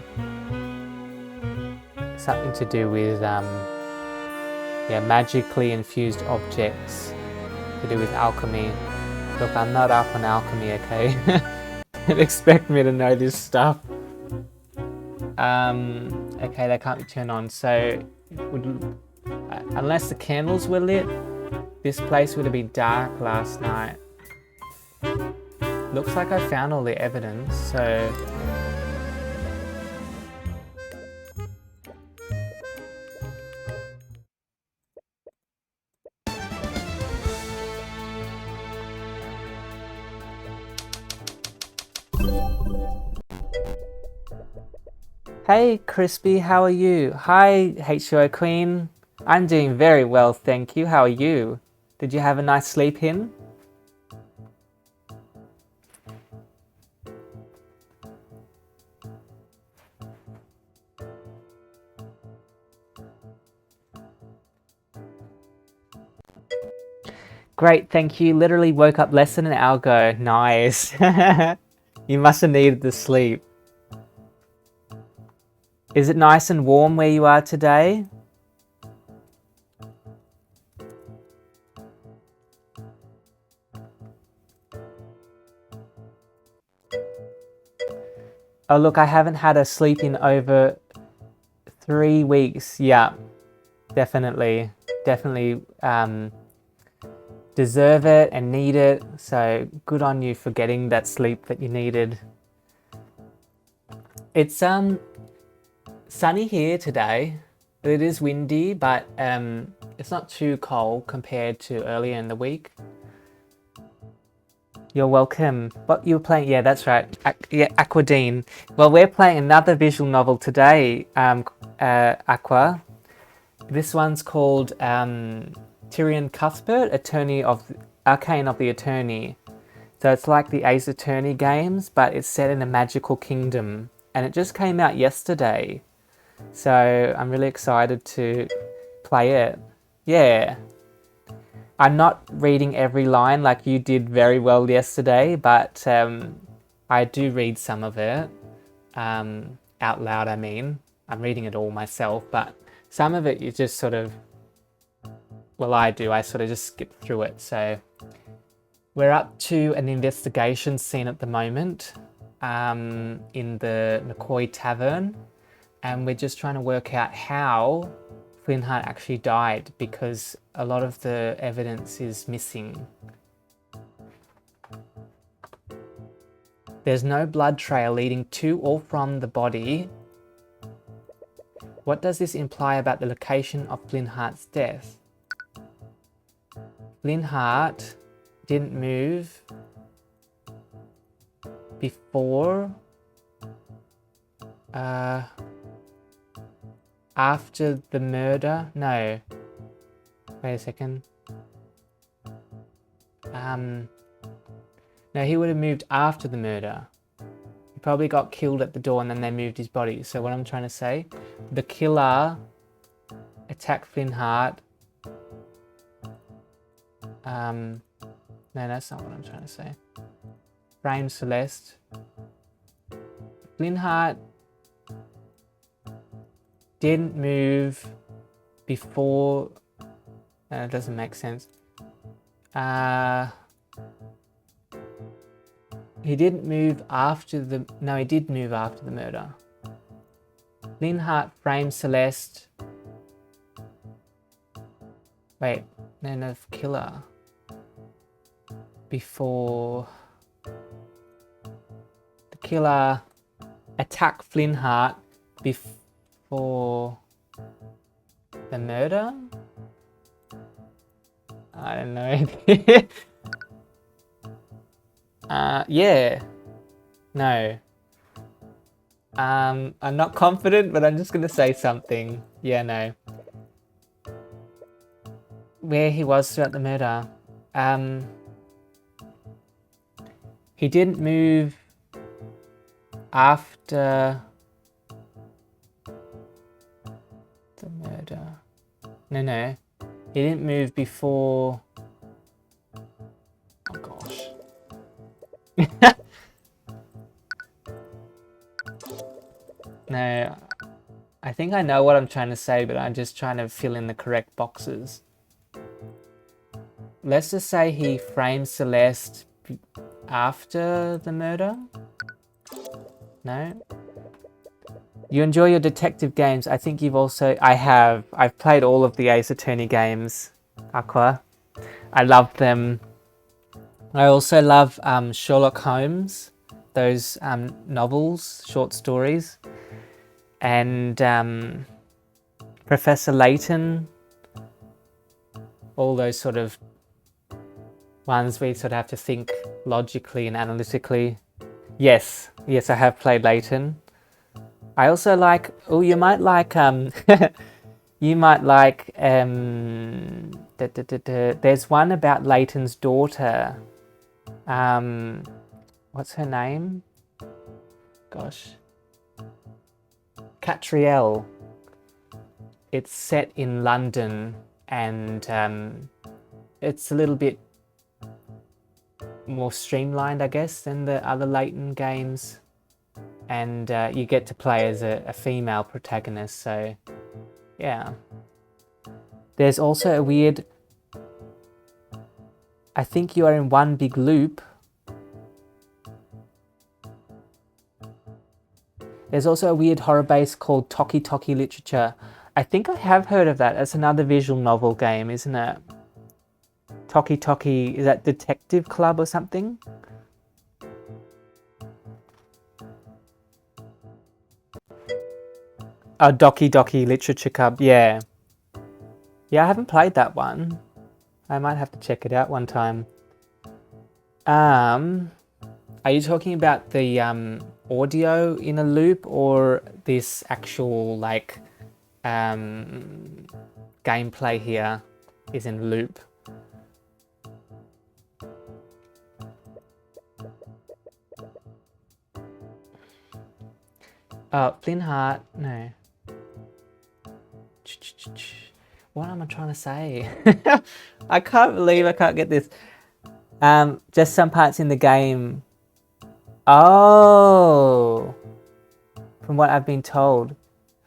Something to do with, yeah, magically infused objects. To do with alchemy. Look, I'm not up on alchemy, okay? Don't expect me to know this stuff. Okay, they can't be turned on, so unless the candles were lit, this place would have been dark last night. Looks like I found all the evidence, so... Hey Crispy, how are you? Hi HO Queen. I'm doing very well, thank you. How are you? Did you have a nice sleep in? Great, thank you. Literally woke up less than an hour ago. Nice. You must have needed the sleep. Is it nice and warm where you are today? Oh look, I haven't had a sleep in over 3 weeks. Yeah, definitely deserve it and need it. So good on you for getting that sleep that you needed. It's sunny here today. It is windy, but it's not too cold compared to earlier in the week. You're welcome. What you were playing? Yeah, that's right. Yeah, Aquadine. Well, we're playing another visual novel today, Aqua. This one's called Tyrion Cuthbert, Arcane of the Attorney. So it's like the Ace Attorney games, but it's set in a magical kingdom. And it just came out yesterday. So I'm really excited to play it. Yeah. I'm not reading every line like you did very well yesterday, but I do read some of it out loud. I mean, I'm reading it all myself, but some of it you just sort of, well, I sort of just skip through it. So we're up to an investigation scene at the moment in the McCoy Tavern, and we're just trying to work out how Flintheart actually died, because a lot of the evidence is missing. There's no blood trail leading to or from the body. What does this imply about the location of Flintheart's death? Flintheart didn't move before, after the murder? No. Wait a second. No, he would have moved after the murder. He probably got killed at the door and then they moved his body. So what I'm trying to say, the killer attacked Flintheart. No, that's not what I'm trying to say. Frame Celeste. Flintheart didn't move before. It doesn't make sense. He didn't move after the. No, he did move after the murder. Flintheart framed Celeste. Wait, no, killer. Before. The killer attacked Flintheart before the murder? I don't know. Yeah. No. I'm not confident, but I'm just gonna say something. Yeah, no. Where he was throughout the murder. He didn't move after the murder. No. He didn't move before. Oh gosh. No, I think I know what I'm trying to say, but I'm just trying to fill in the correct boxes. Let's just say he framed Celeste after the murder? No? You enjoy your detective games. I think you've also... I've played all of the Ace Attorney games, Aqua. I love them. I also love Sherlock Holmes, those novels, short stories. And Professor Layton, all those sort of ones where you sort of have to think logically and analytically. Yes, I have played Layton. I also like, you might like, you might like, there's one about Layton's daughter. What's her name? Gosh. Catriel. It's set in London, and it's a little bit more streamlined, I guess, than the other Layton games. and you get to play as a female protagonist, so yeah. There's also a weird... I think you are in one big loop. There's also a weird horror base called Toki Toki Literature. I think I have heard of that. It's another visual novel game, isn't it? Toki Toki, is that Detective Club or something? Oh, Doki Doki Literature Club, yeah. Yeah, I haven't played that one. I might have to check it out one time. Are you talking about the audio in a loop, or this actual like gameplay here is in loop? Oh, Flynn Hart, no. What am I trying to say? I can't believe I can't get this. Just some parts in the game. Oh, from what I've been told.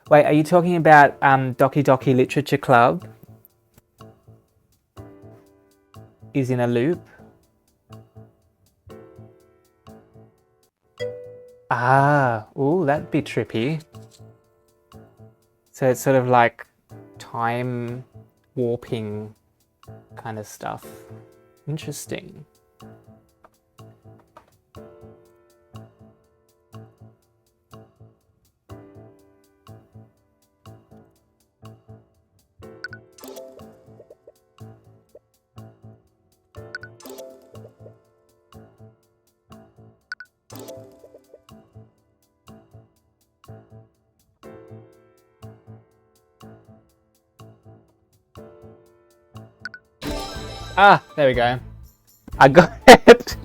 Wait, are you talking about Doki Doki Literature Club? Is in a loop? Ah, ooh, that'd be trippy. So it's sort of like time warping kind of stuff. Interesting. Ah, there we go. I got it.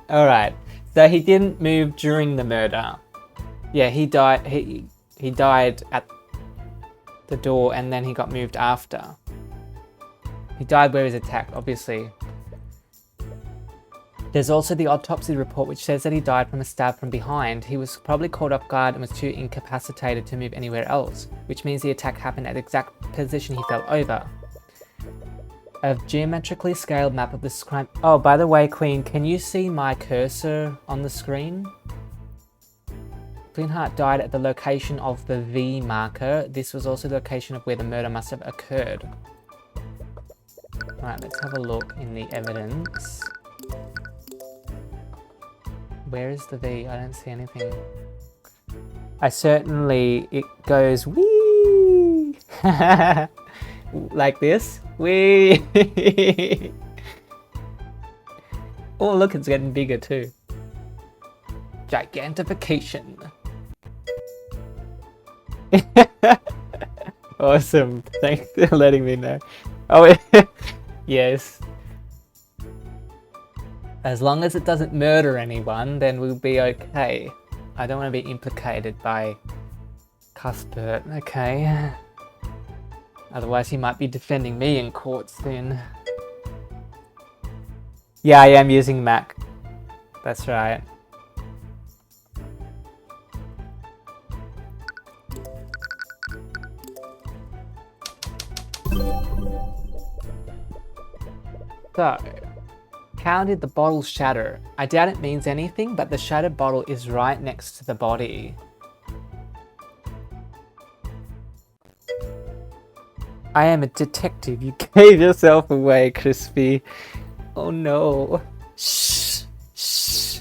All right. So he didn't move during the murder. Yeah, he died. He died at the door, and then he got moved after. He died where he was attacked, obviously. There's also the autopsy report, which says that he died from a stab from behind. He was probably caught off guard and was too incapacitated to move anywhere else, which means the attack happened at the exact position he fell over. A geometrically scaled map of this crime. Oh, by the way, Queen, can you see my cursor on the screen? Flynn Hart died at the location of the V marker. This was also the location of where the murder must have occurred. Alright, let's have a look in the evidence. Where is the V? I don't see anything. It goes wee like this. Wee. Oh, look, it's getting bigger too. Gigantification. Awesome. Thanks for letting me know. Oh, yes. As long as it doesn't murder anyone, then we'll be okay. I don't want to be implicated by Cuthbert, okay? Otherwise he might be defending me in court soon. Yeah, I am using Mac. That's right. So, how did the bottle shatter? I doubt it means anything, but the shattered bottle is right next to the body. I am a detective. You gave yourself away, Crispy. Oh no. Shh. Shh.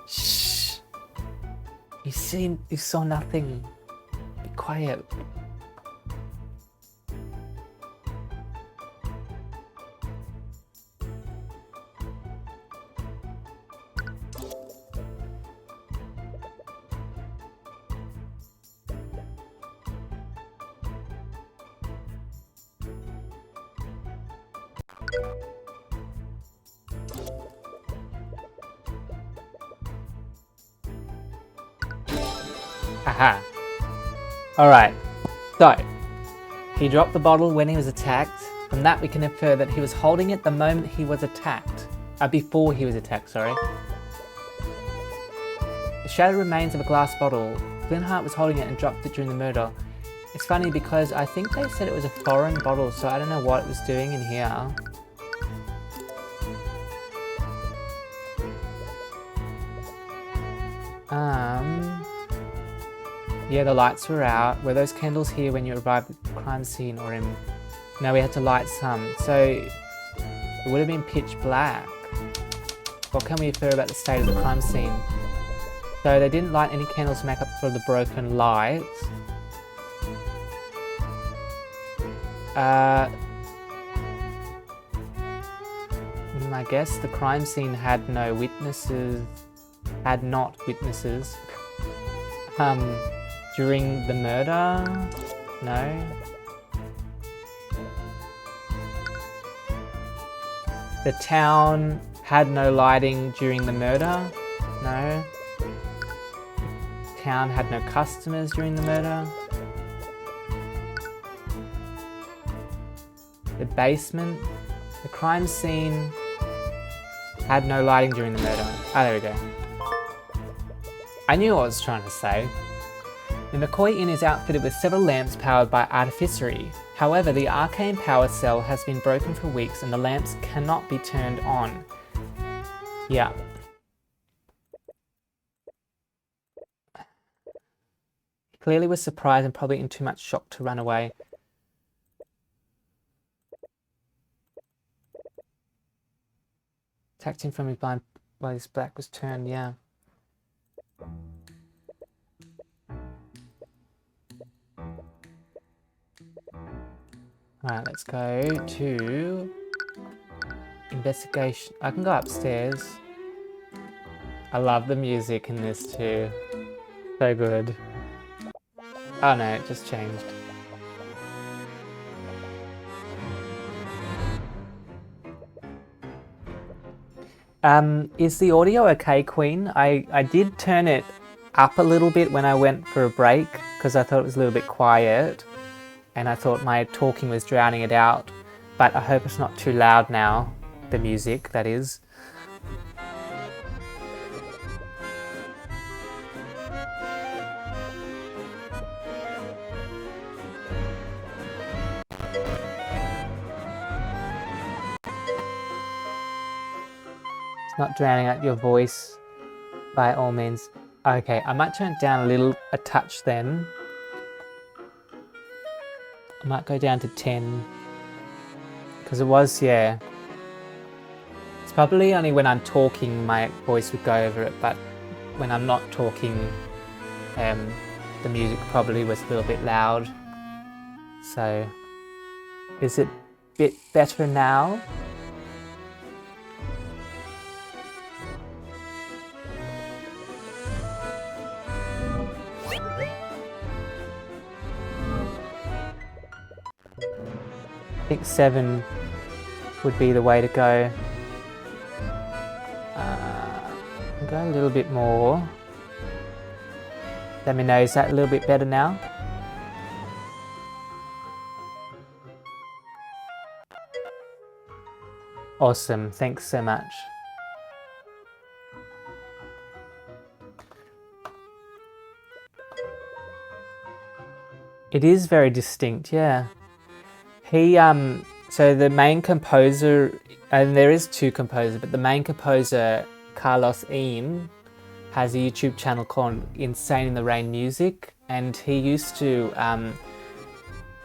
Shh. You saw nothing. Be quiet. Aha. Alright. So, he dropped the bottle when he was attacked. From that we can infer that he was holding it the moment he was attacked. Before he was attacked, sorry. The shattered remains of a glass bottle. Glenhart was holding it and dropped it during the murder. It's funny because I think they said it was a foreign bottle, so I don't know what it was doing in here. Yeah, the lights were out. Were those candles here when you arrived at the crime scene or in... No, we had to light some, so it would have been pitch black. What can we infer about the state of the crime scene? So they didn't light any candles to make up for the broken lights. I guess the crime scene had no witnesses, during the murder? No. The town had no lighting during the murder? No. The town had no customers during the murder? The basement, the crime scene had no lighting during the murder. Ah, there we go. I knew what I was trying to say. The McCoy Inn is outfitted with several lamps powered by artificery. However, the arcane power cell has been broken for weeks and the lamps cannot be turned on. Yeah. He clearly was surprised and probably in too much shock to run away. Attacked him from his blind while his back was turned, yeah. Alright, let's go to investigation. I can go upstairs. I love the music in this too. So good. Oh no, it just changed. Is the audio okay, Queen? I did turn it up a little bit when I went for a break because I thought it was a little bit quiet and I thought my talking was drowning it out, but I hope it's not too loud now, the music, that is. Not drowning out your voice by all means. Okay, I might turn it down a touch then. I might go down to 10 because it was, yeah. It's probably only when I'm talking my voice would go over it, but when I'm not talking, the music probably was a little bit loud. So, is it a bit better now? I think 7 would be the way to go. Go a little bit more. Let me know, is that a little bit better now? Awesome, thanks so much. It is very distinct, yeah. He, so the main composer, and there is 2 composers, but the main composer, Carlos Eiene, has a YouTube channel called Insaneintherain Music, and he used to,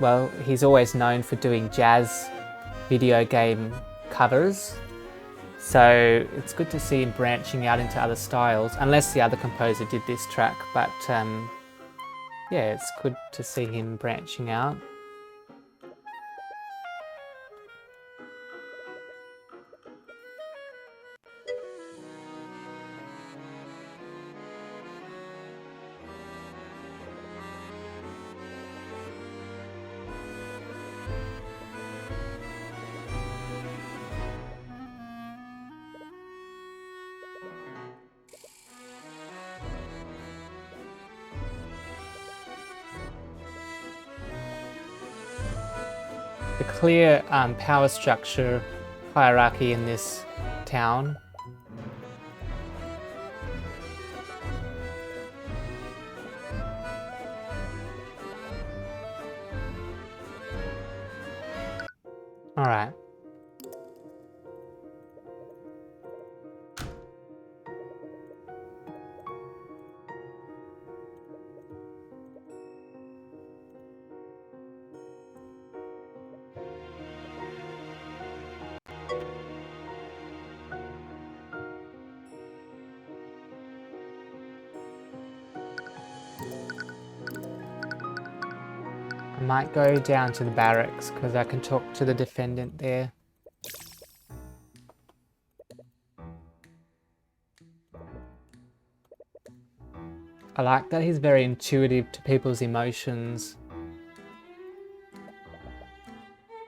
well, he's always known for doing jazz video game covers, so it's good to see him branching out into other styles, unless the other composer did this track, but yeah, it's good to see him branching out. The clear power structure hierarchy in this town. Alright. I might go down to the barracks because I can talk to the defendant there. I like that he's very intuitive to people's emotions.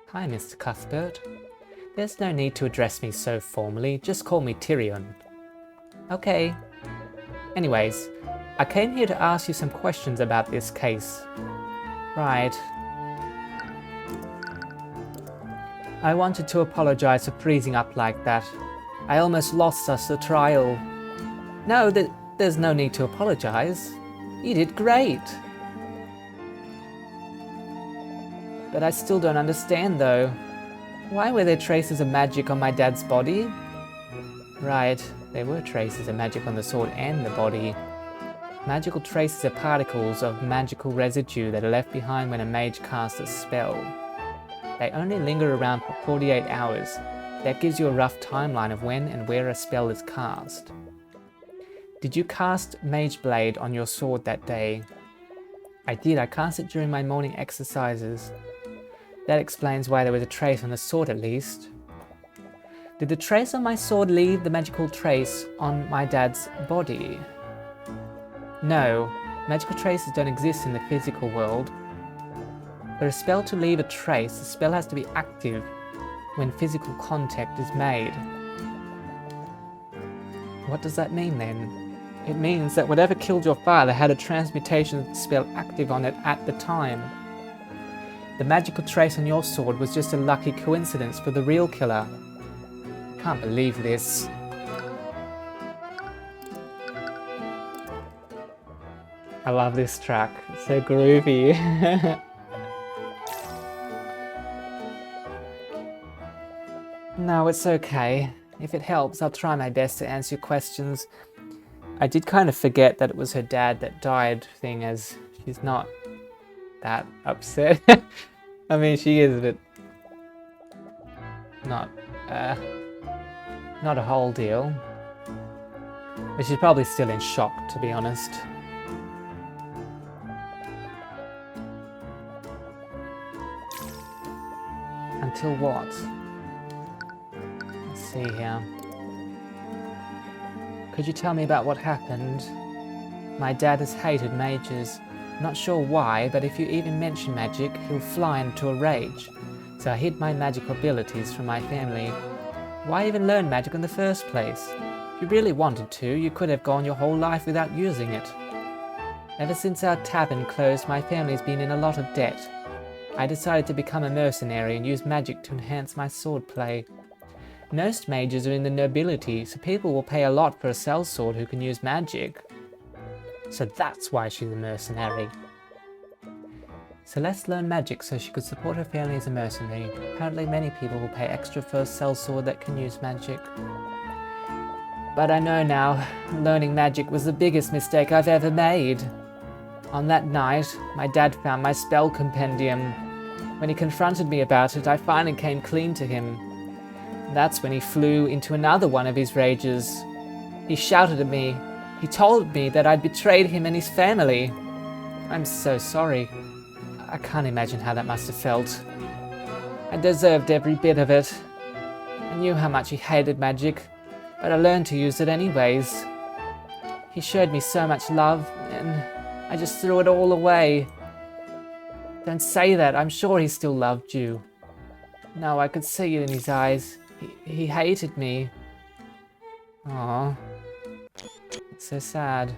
Hi, Mr. Cuthbert. There's no need to address me so formally, just call me Tyrion. Okay. Anyways, I came here to ask you some questions about this case. Right. I wanted to apologize for freezing up like that. I almost lost us the trial. No, there's no need to apologize. You did great. But I still don't understand though. Why were there traces of magic on my dad's body? Right, there were traces of magic on the sword and the body. Magical traces are particles of magical residue that are left behind when a mage casts a spell. They only linger around for 48 hours. That gives you a rough timeline of when and where a spell is cast. Did you cast Mage Blade on your sword that day? I did, I cast it during my morning exercises. That explains why there was a trace on the sword at least. Did the trace on my sword leave the magical trace on my dad's body? No, magical traces don't exist in the physical world. For a spell to leave a trace, the spell has to be active when physical contact is made. What does that mean then? It means that whatever killed your father had a transmutation spell active on it at the time. The magical trace on your sword was just a lucky coincidence for the real killer. I can't believe this. I love this track, it's so groovy. No, it's okay. If it helps, I'll try my best to answer your questions. I did kind of forget that it was her dad that died, thing as she's not that upset. I mean, she is, but not a whole deal. But she's probably still in shock, to be honest. Until what? Let's see here. Could you tell me about what happened? My dad has hated mages. Not sure why, but if you even mention magic, he'll fly into a rage. So I hid my magical abilities from my family. Why even learn magic in the first place? If you really wanted to, you could have gone your whole life without using it. Ever since our tavern closed, my family's been in a lot of debt. I decided to become a mercenary and use magic to enhance my swordplay. Most mages are in the nobility, so people will pay a lot for a sellsword who can use magic. So that's why she's a mercenary. Celeste learned magic so she could support her family as a mercenary. Apparently many people will pay extra for a sellsword that can use magic. But I know now, learning magic was the biggest mistake I've ever made. On that night, my dad found my spell compendium. When he confronted me about it, I finally came clean to him. That's when he flew into another one of his rages. He shouted at me. He told me that I'd betrayed him and his family. I'm so sorry. I can't imagine how that must have felt. I deserved every bit of it. I knew how much he hated magic, but I learned to use it anyways. He showed me so much love, and I just threw it all away. Don't say that, I'm sure he still loved you. No, I could see it in his eyes. He hated me. Aww. It's so sad.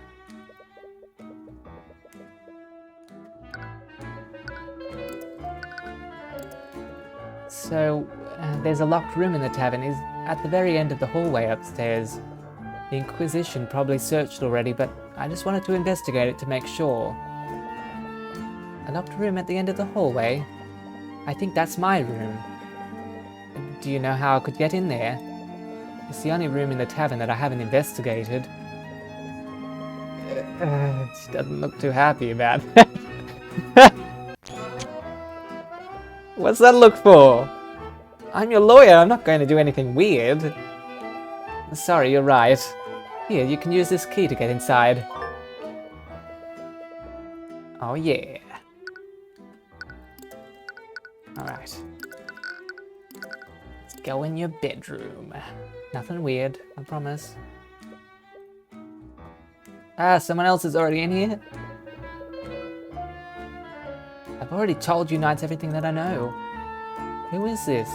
So, there's a locked room in the tavern. Is at the very end of the hallway upstairs. The Inquisition probably searched already, but I just wanted to investigate it to make sure. A locked room at the end of the hallway? I think that's my room. Do you know how I could get in there? It's the only room in the tavern that I haven't investigated. She doesn't look too happy about that. What's that look for? I'm your lawyer, I'm not going to do anything weird. Sorry, you're right. Here, you can use this key to get inside. Oh yeah. Alright. Let's go in your bedroom. Nothing weird, I promise. Ah, someone else is already in here? I've already told you knights everything that I know. Who is this?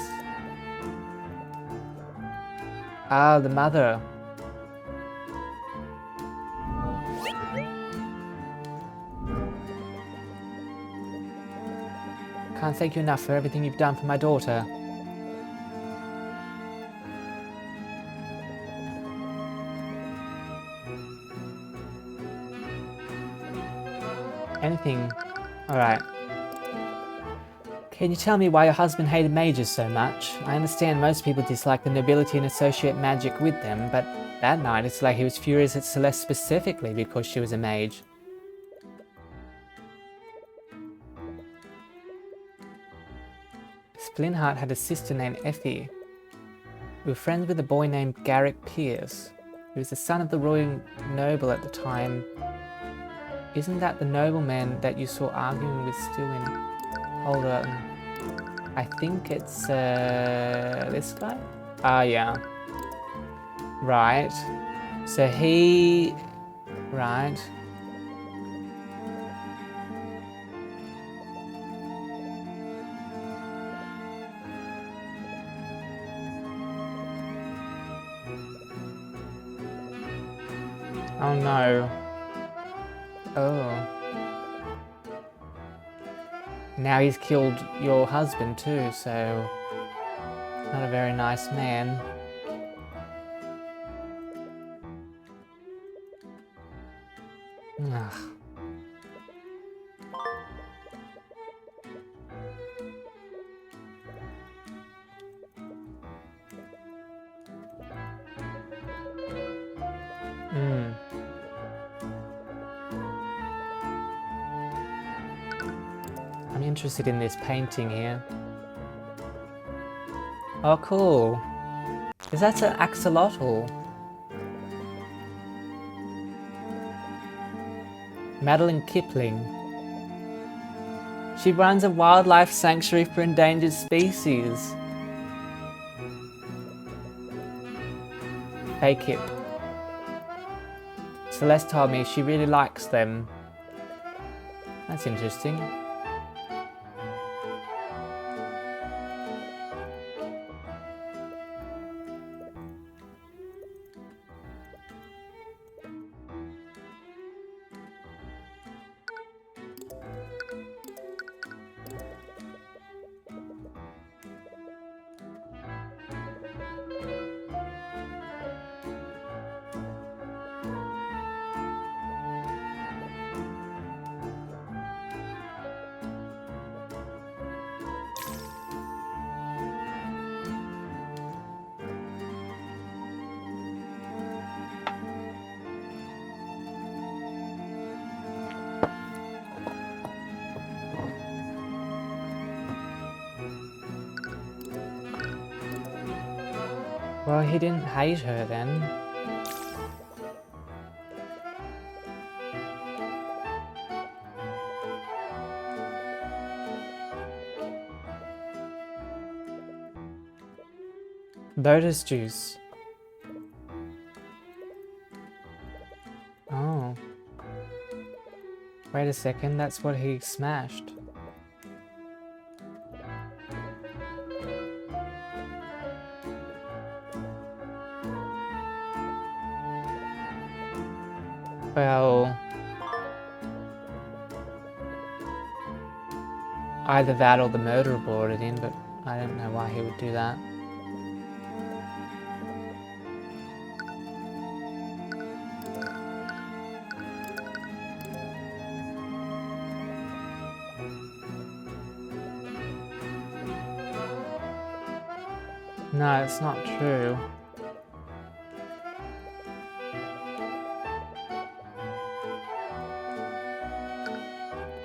Ah, the mother. Can't thank you enough for everything you've done for my daughter. Anything. Alright. Can you tell me why your husband hated mages so much? I understand most people dislike the nobility and associate magic with them, but that night it's like he was furious at Celeste specifically because she was a mage. Splinhart had a sister named Effie. We were friends with a boy named Garrick Pierce. He was the son of the royal noble at the time. Isn't that the nobleman that you saw arguing with Stewin? Hold on. I think it's this guy? Ah, yeah. Right. So he... Right. Oh no. Oh. Now he's killed your husband too, so... Not a very nice man. Ugh. I'm interested in this painting here. Oh, cool. Is that an axolotl? Madeline Kipling. She runs a wildlife sanctuary for endangered species. Hey Kip. Celeste told me she really likes them. That's interesting. Well, he didn't hate her then. Lotus juice. Oh. Wait a second, that's what he smashed. Well... either that or the murderer brought it in, but I don't know why he would do that. No, it's not true.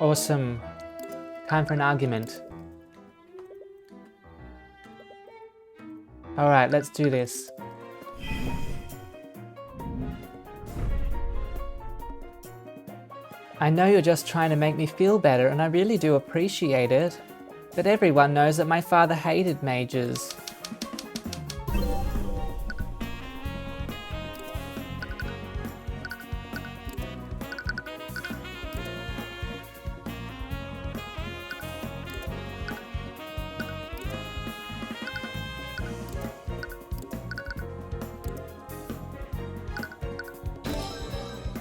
Awesome. Time for an argument. Alright, let's do this. I know you're just trying to make me feel better, and I really do appreciate it. But everyone knows that my father hated mages.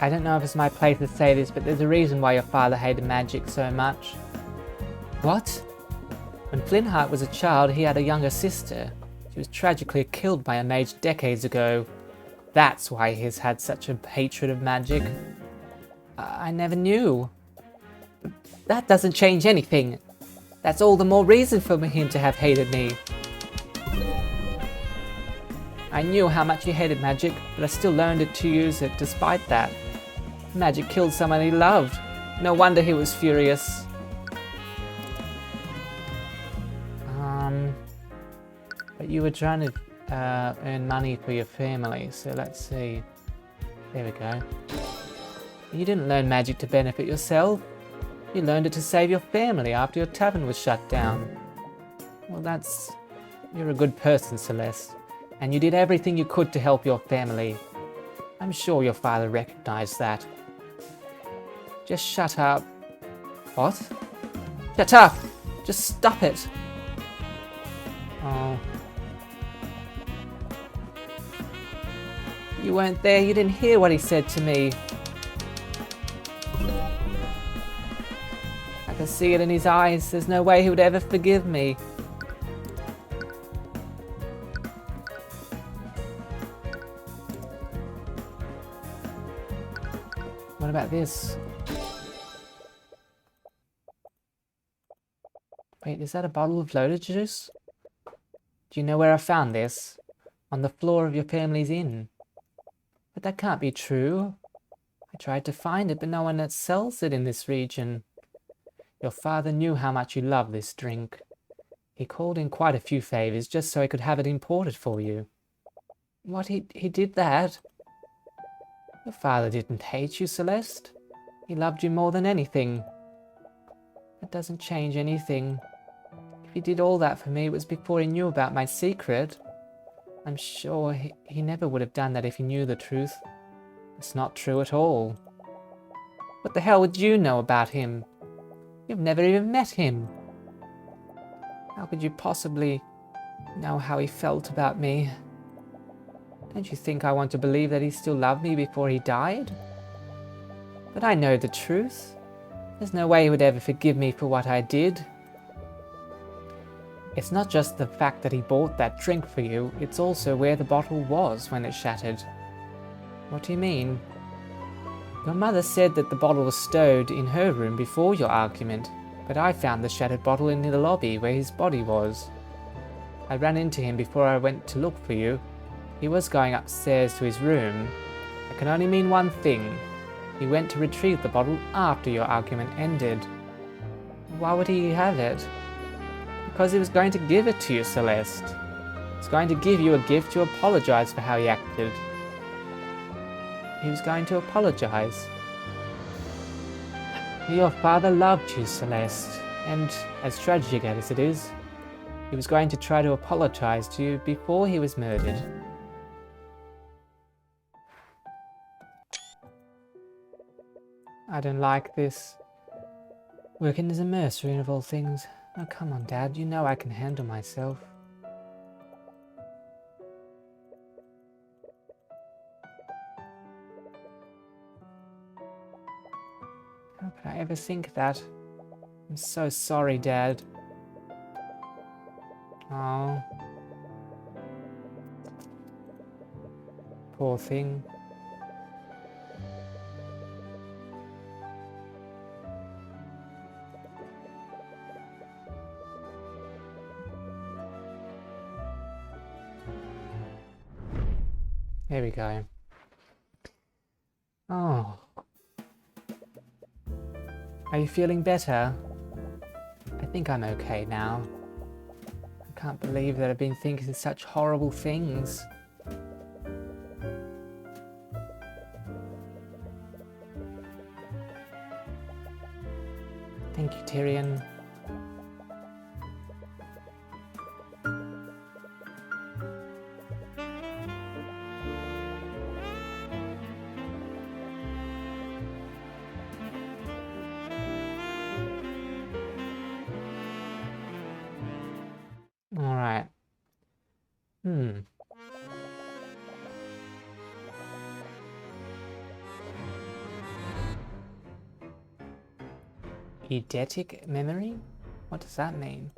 I don't know if it's my place to say this, but there's a reason why your father hated magic so much. What? When Flintheart was a child, he had a younger sister. She was tragically killed by a mage decades ago. That's why he's had such a hatred of magic. I never knew. That doesn't change anything. That's all the more reason for him to have hated me. I knew how much he hated magic, but I still learned to use it despite that. Magic killed someone he loved. No wonder he was furious. But you were trying to earn money for your family, so let's see. There we go. You didn't learn magic to benefit yourself. You learned it to save your family after your tavern was shut down. Well, you're a good person, Celeste. And you did everything you could to help your family. I'm sure your father recognized that. Just shut up. What? Shut up! Just stop it! Oh. You weren't there, you didn't hear what he said to me. I can see it in his eyes, there's no way he would ever forgive me. What about this? Wait, is that a bottle of loaded juice? Do you know where I found this? On the floor of your family's inn. But that can't be true. I tried to find it, but no one else sells it in this region. Your father knew how much you love this drink. He called in quite a few favors just so he could have it imported for you. What, he did that? Your father didn't hate you, Celeste. He loved you more than anything. That doesn't change anything. If he did all that for me, it was before he knew about my secret. I'm sure he never would have done that if he knew the truth. It's not true at all. What the hell would you know about him? You've never even met him. How could you possibly know how he felt about me? Don't you think I want to believe that he still loved me before he died? But I know the truth. There's no way he would ever forgive me for what I did. It's not just the fact that he bought that drink for you, it's also where the bottle was when it shattered. What do you mean? Your mother said that the bottle was stowed in her room before your argument, but I found the shattered bottle in the lobby where his body was. I ran into him before I went to look for you. He was going upstairs to his room. It can only mean one thing. He went to retrieve the bottle after your argument ended. Why would he have it? Because he was going to give it to you, Celeste. He was going to give you a gift to apologize for how he acted. He was going to apologize. Your father loved you, Celeste, and as tragic as it is, he was going to try to apologize to you before he was murdered. I don't like this. Working as a mercenary of all things. Oh, come on, Dad, you know I can handle myself. How could I ever think that? I'm so sorry, Dad. Oh. Poor thing. Here we go. Oh. Are you feeling better? I think I'm okay now. I can't believe that I've been thinking such horrible things. Thank you, Tyrion. Alright. Eidetic memory? What does that mean?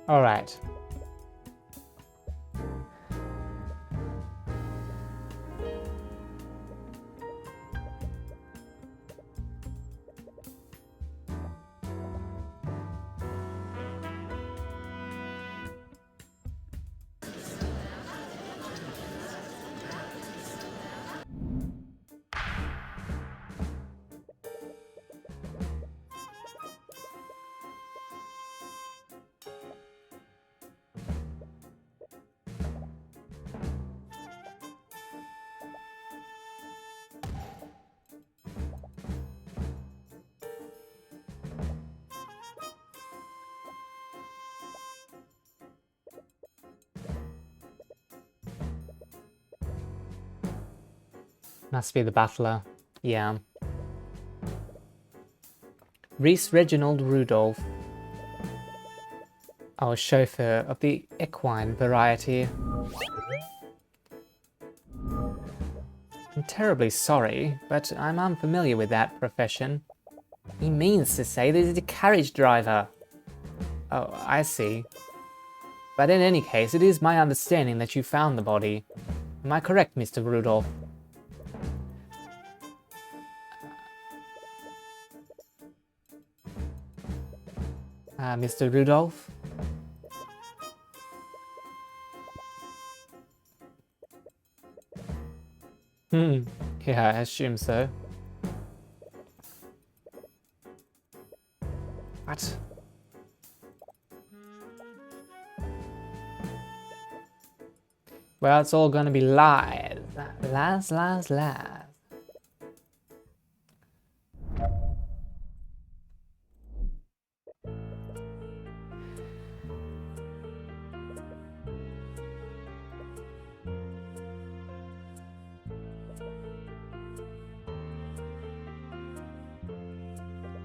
Alright. Must be the butler. Yeah. Reese Reginald Rudolph. Our chauffeur of the equine variety. I'm terribly sorry, but I'm unfamiliar with that profession. He means to say that he's a carriage driver. Oh, I see. But in any case, it is my understanding that you found the body. Am I correct, Mr. Rudolph? Mr. Rudolph? Yeah, I assume so. What? Well, it's all gonna be lies. Lies, lies, lies.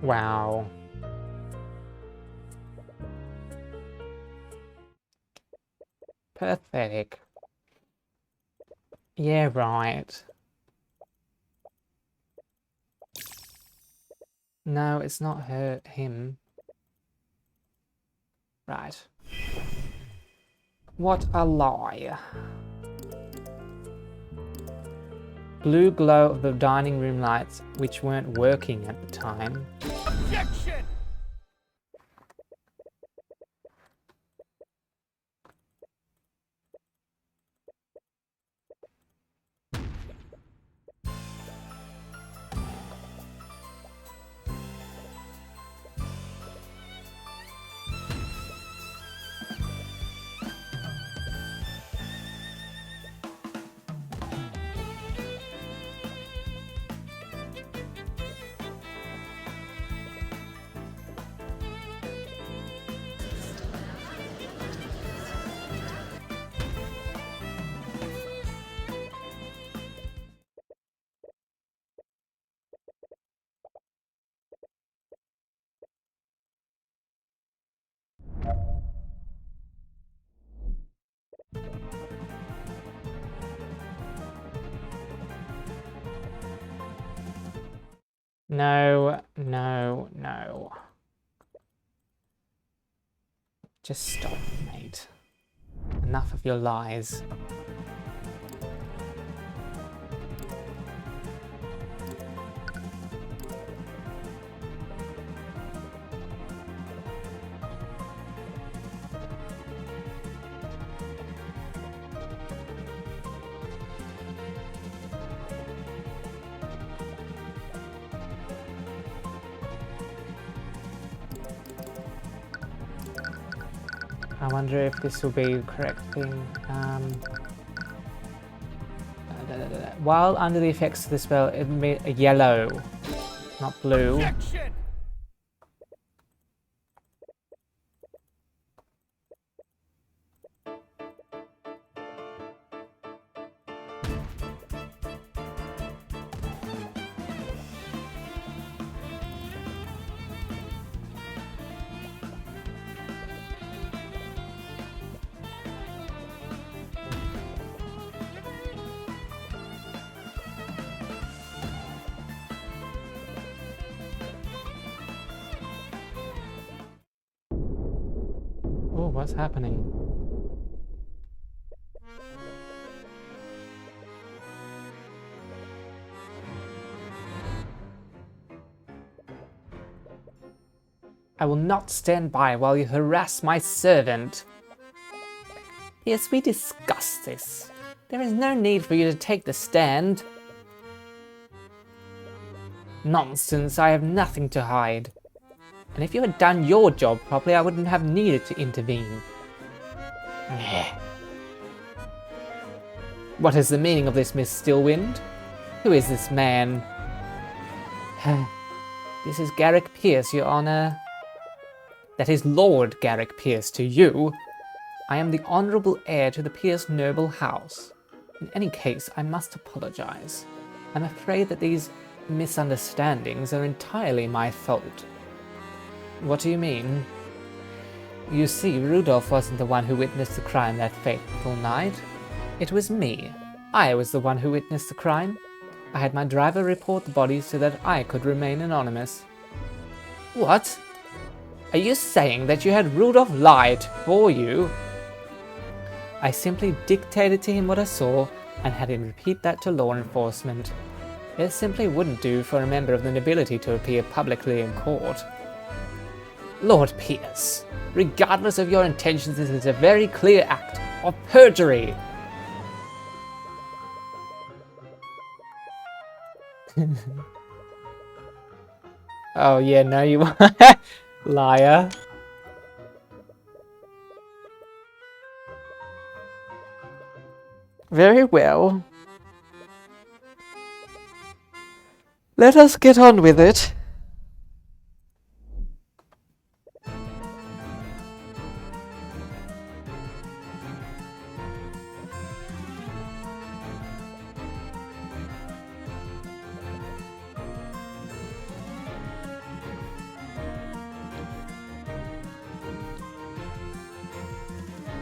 Wow. Pathetic. Yeah, right. No, it's not him. Right. What a lie. Blue glow of the dining room lights, which weren't working at the time. Objection! No, no, no. Just stop, mate. Enough of your lies. I wonder if this will be the correct thing. While under the effects of the spell, it made a yellow, not blue. Objection! Oh, what's happening? I will not stand by while you harass my servant. Yes, we discussed this. There is no need for you to take the stand. Nonsense, I have nothing to hide. And if you had done your job properly, I wouldn't have needed to intervene. What is the meaning of this, Miss Stillwind? Who is this man? This is Garrick Pierce, Your Honor. That is Lord Garrick Pierce to you. I am the honourable heir to the Pierce noble house. In any case, I must apologise. I'm afraid that these misunderstandings are entirely my fault. What do you mean? You see, Rudolph wasn't the one who witnessed the crime that fateful night. It was me. I was the one who witnessed the crime. I had my driver report the bodies so that I could remain anonymous. What? Are you saying that you had Rudolph lied for you? I simply dictated to him what I saw and had him repeat that to law enforcement. It simply wouldn't do for a member of the nobility to appear publicly in court. Lord Pierce, regardless of your intentions, this is a very clear act of perjury. Oh yeah, no you liar. Very well. Let us get on with it.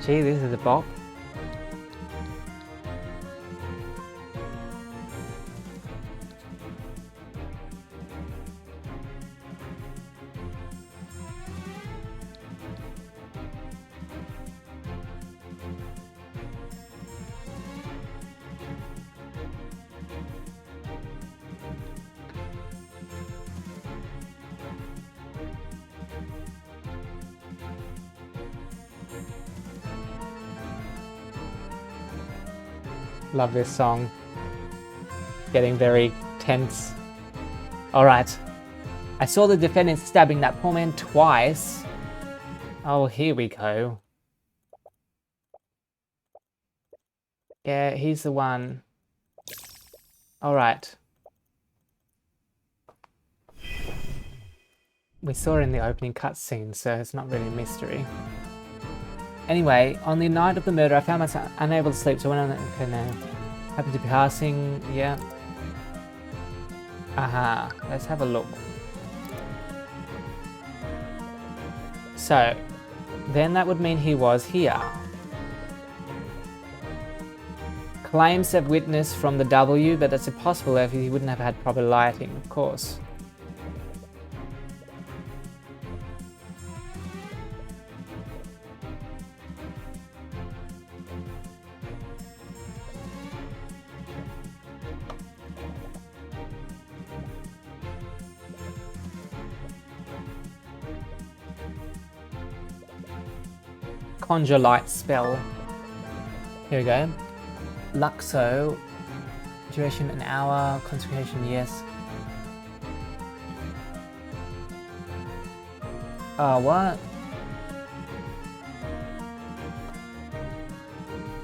Gee, this is a bop. Love this song. Getting very tense. Alright. I saw the defendant stabbing that poor man twice. Oh, here we go. Yeah, he's the one. Alright. We saw it in the opening cutscene, so it's not really a mystery. Anyway, on the night of the murder, I found myself unable to sleep, so I went on. Okay, now. Happened to be passing, yeah. Aha, let's have a look. So, then that would mean he was here. Claims have witness from the W, but that's impossible if he wouldn't have had proper lighting, of course. conjure light spell. Here we go. Luxo. Duration an hour. Concentration, yes. What?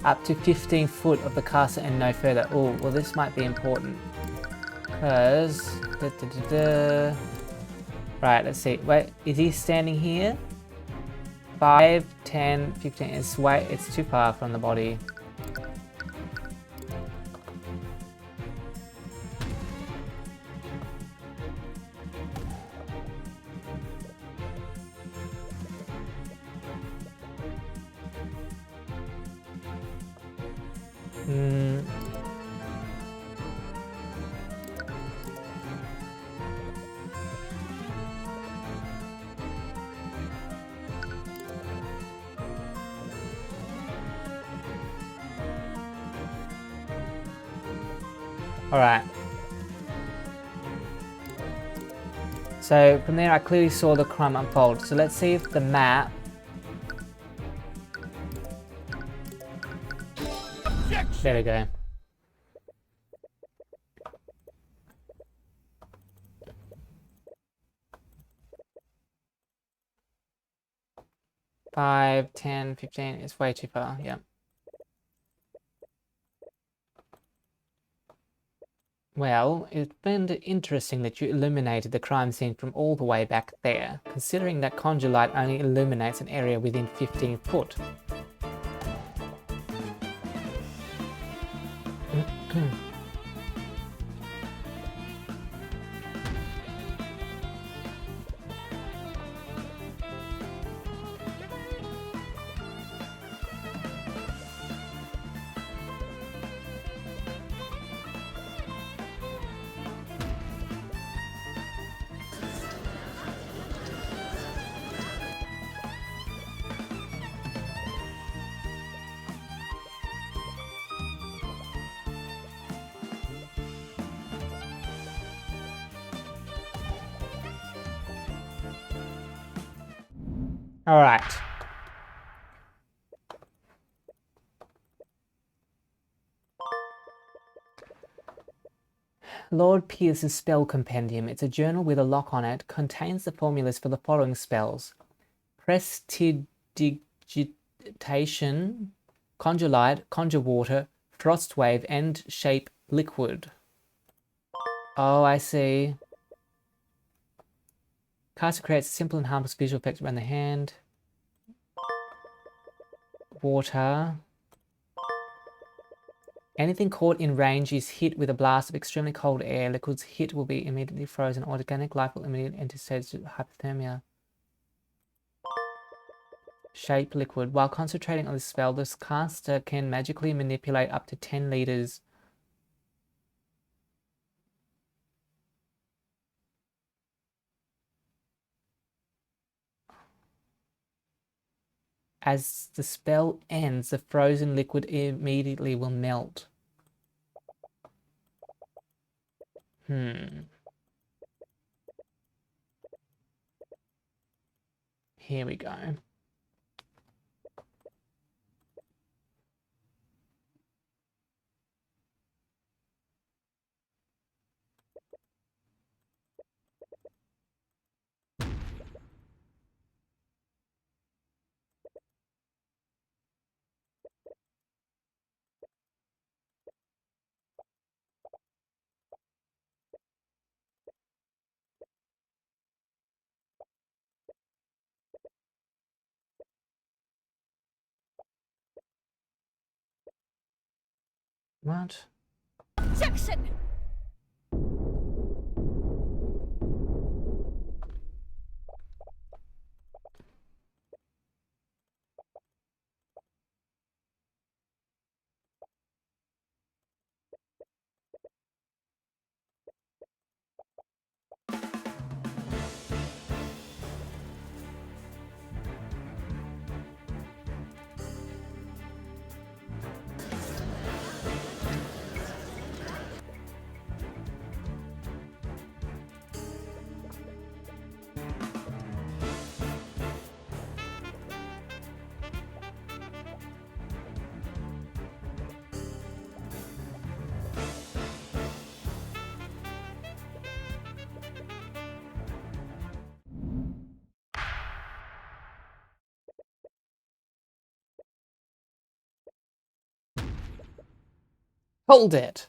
Up to 15 foot of the caster and no further. Oh, well this might be important. Because... Right, let's see. Wait, is he standing here? 5, 10, 15. It's too far from the body. Alright. So from there I clearly saw the crime unfold. So let's see if the map... There we go. Five, 10, 15, it's way too far, yeah. Well, it's been interesting that you illuminated the crime scene from all the way back there, considering that conjure light only illuminates an area within 15 foot. All right. Lord Pierce's Spell Compendium. It's a journal with a lock on it. Contains the formulas for the following spells: Prestidigitation, Conjure Light, Conjure Water, Frost Wave, and Shape Liquid. Oh, I see. Caster creates simple and harmless visual effects around the hand. Water. Anything caught in range is hit with a blast of extremely cold air. Liquid's hit will be immediately frozen. Organic life will immediately enter stages of hypothermia. Shape Liquid. While concentrating on this spell, this caster can magically manipulate up to 10 liters. As the spell ends, the frozen liquid immediately will melt. Here we go. What? Jackson! Hold it!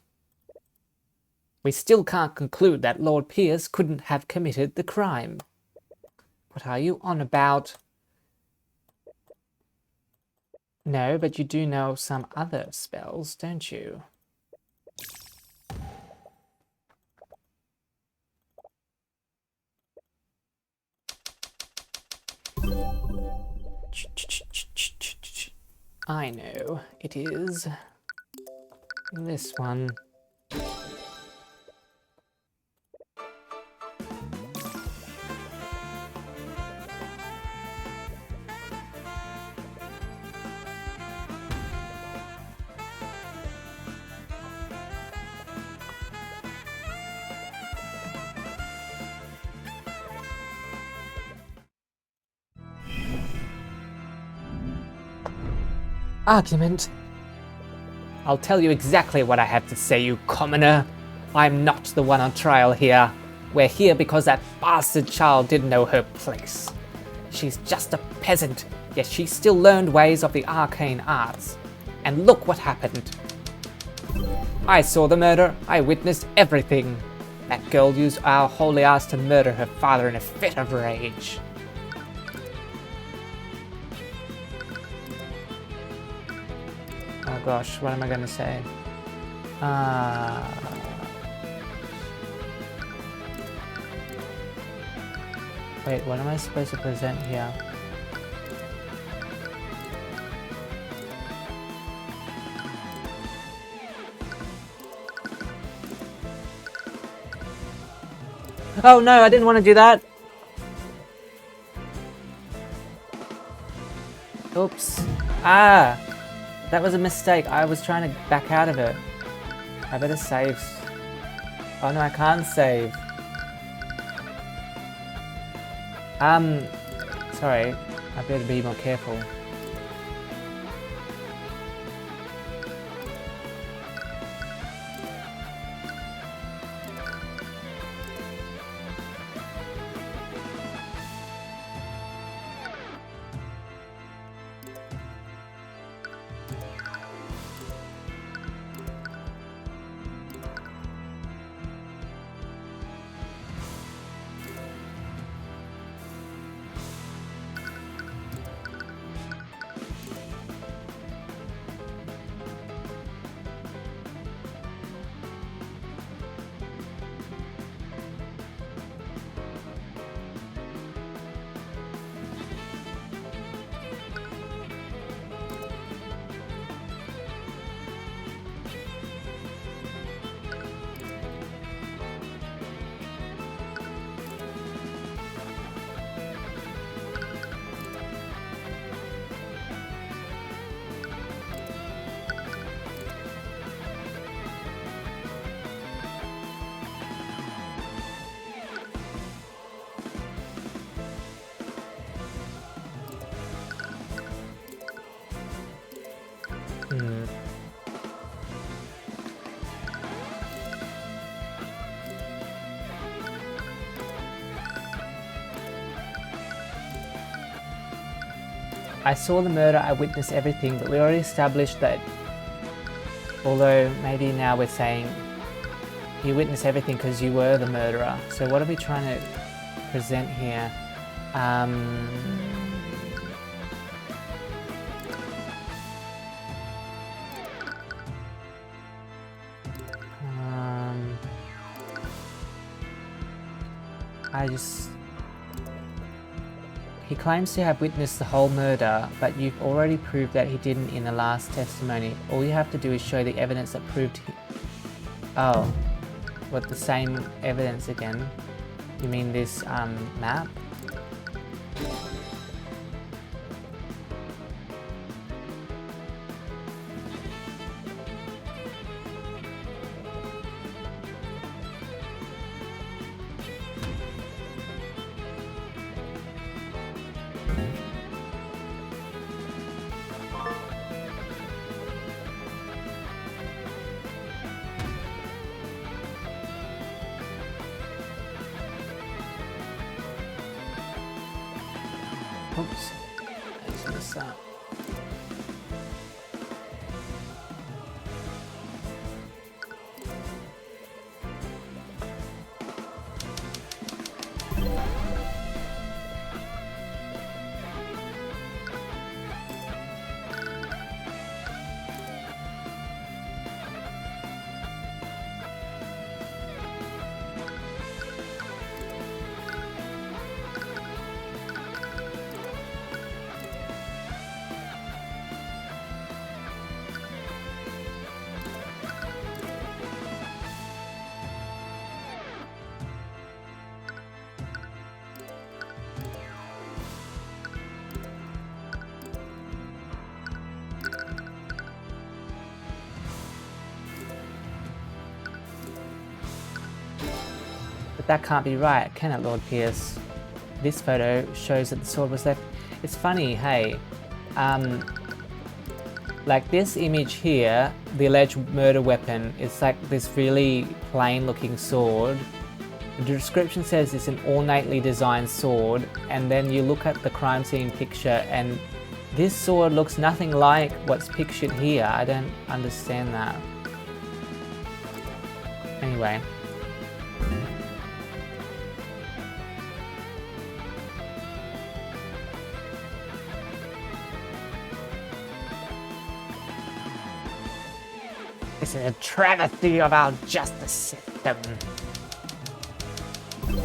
We still can't conclude that Lord Pierce couldn't have committed the crime. What are you on about? No, but you do know some other spells, don't you? I know. It is this one. Argument. I'll tell you exactly what I have to say, you commoner. I'm not the one on trial here. We're here because that bastard child didn't know her place. She's just a peasant, yet she still learned ways of the arcane arts. And look what happened. I saw the murder. I witnessed everything. That girl used our holy arts to murder her father in a fit of rage. Oh gosh, what am I gonna say? Wait, what am I supposed to present here? Oh no, I didn't want to do that! Oops. Ah! That was a mistake. I was trying to back out of it. I better save. Oh no, I can't save. Sorry. I better be more careful. I saw the murder, I witnessed everything, but we already established that, although maybe now we're saying you witnessed everything because you were the murderer. So what are we trying to present here? He claims to have witnessed the whole murder, but you've already proved that he didn't in the last testimony. All you have to do is show the evidence that proved Oh, what, the same evidence again? You mean this, map? Oops, I just missed that. But that can't be right, can it, Lord Pierce? This photo shows that the sword was left. It's funny, hey. Like this image here, the alleged murder weapon, it's like this really plain looking sword. The description says it's an ornately designed sword, and then you look at the crime scene picture and this sword looks nothing like what's pictured here. I don't understand that. Anyway. This is a travesty of our justice system.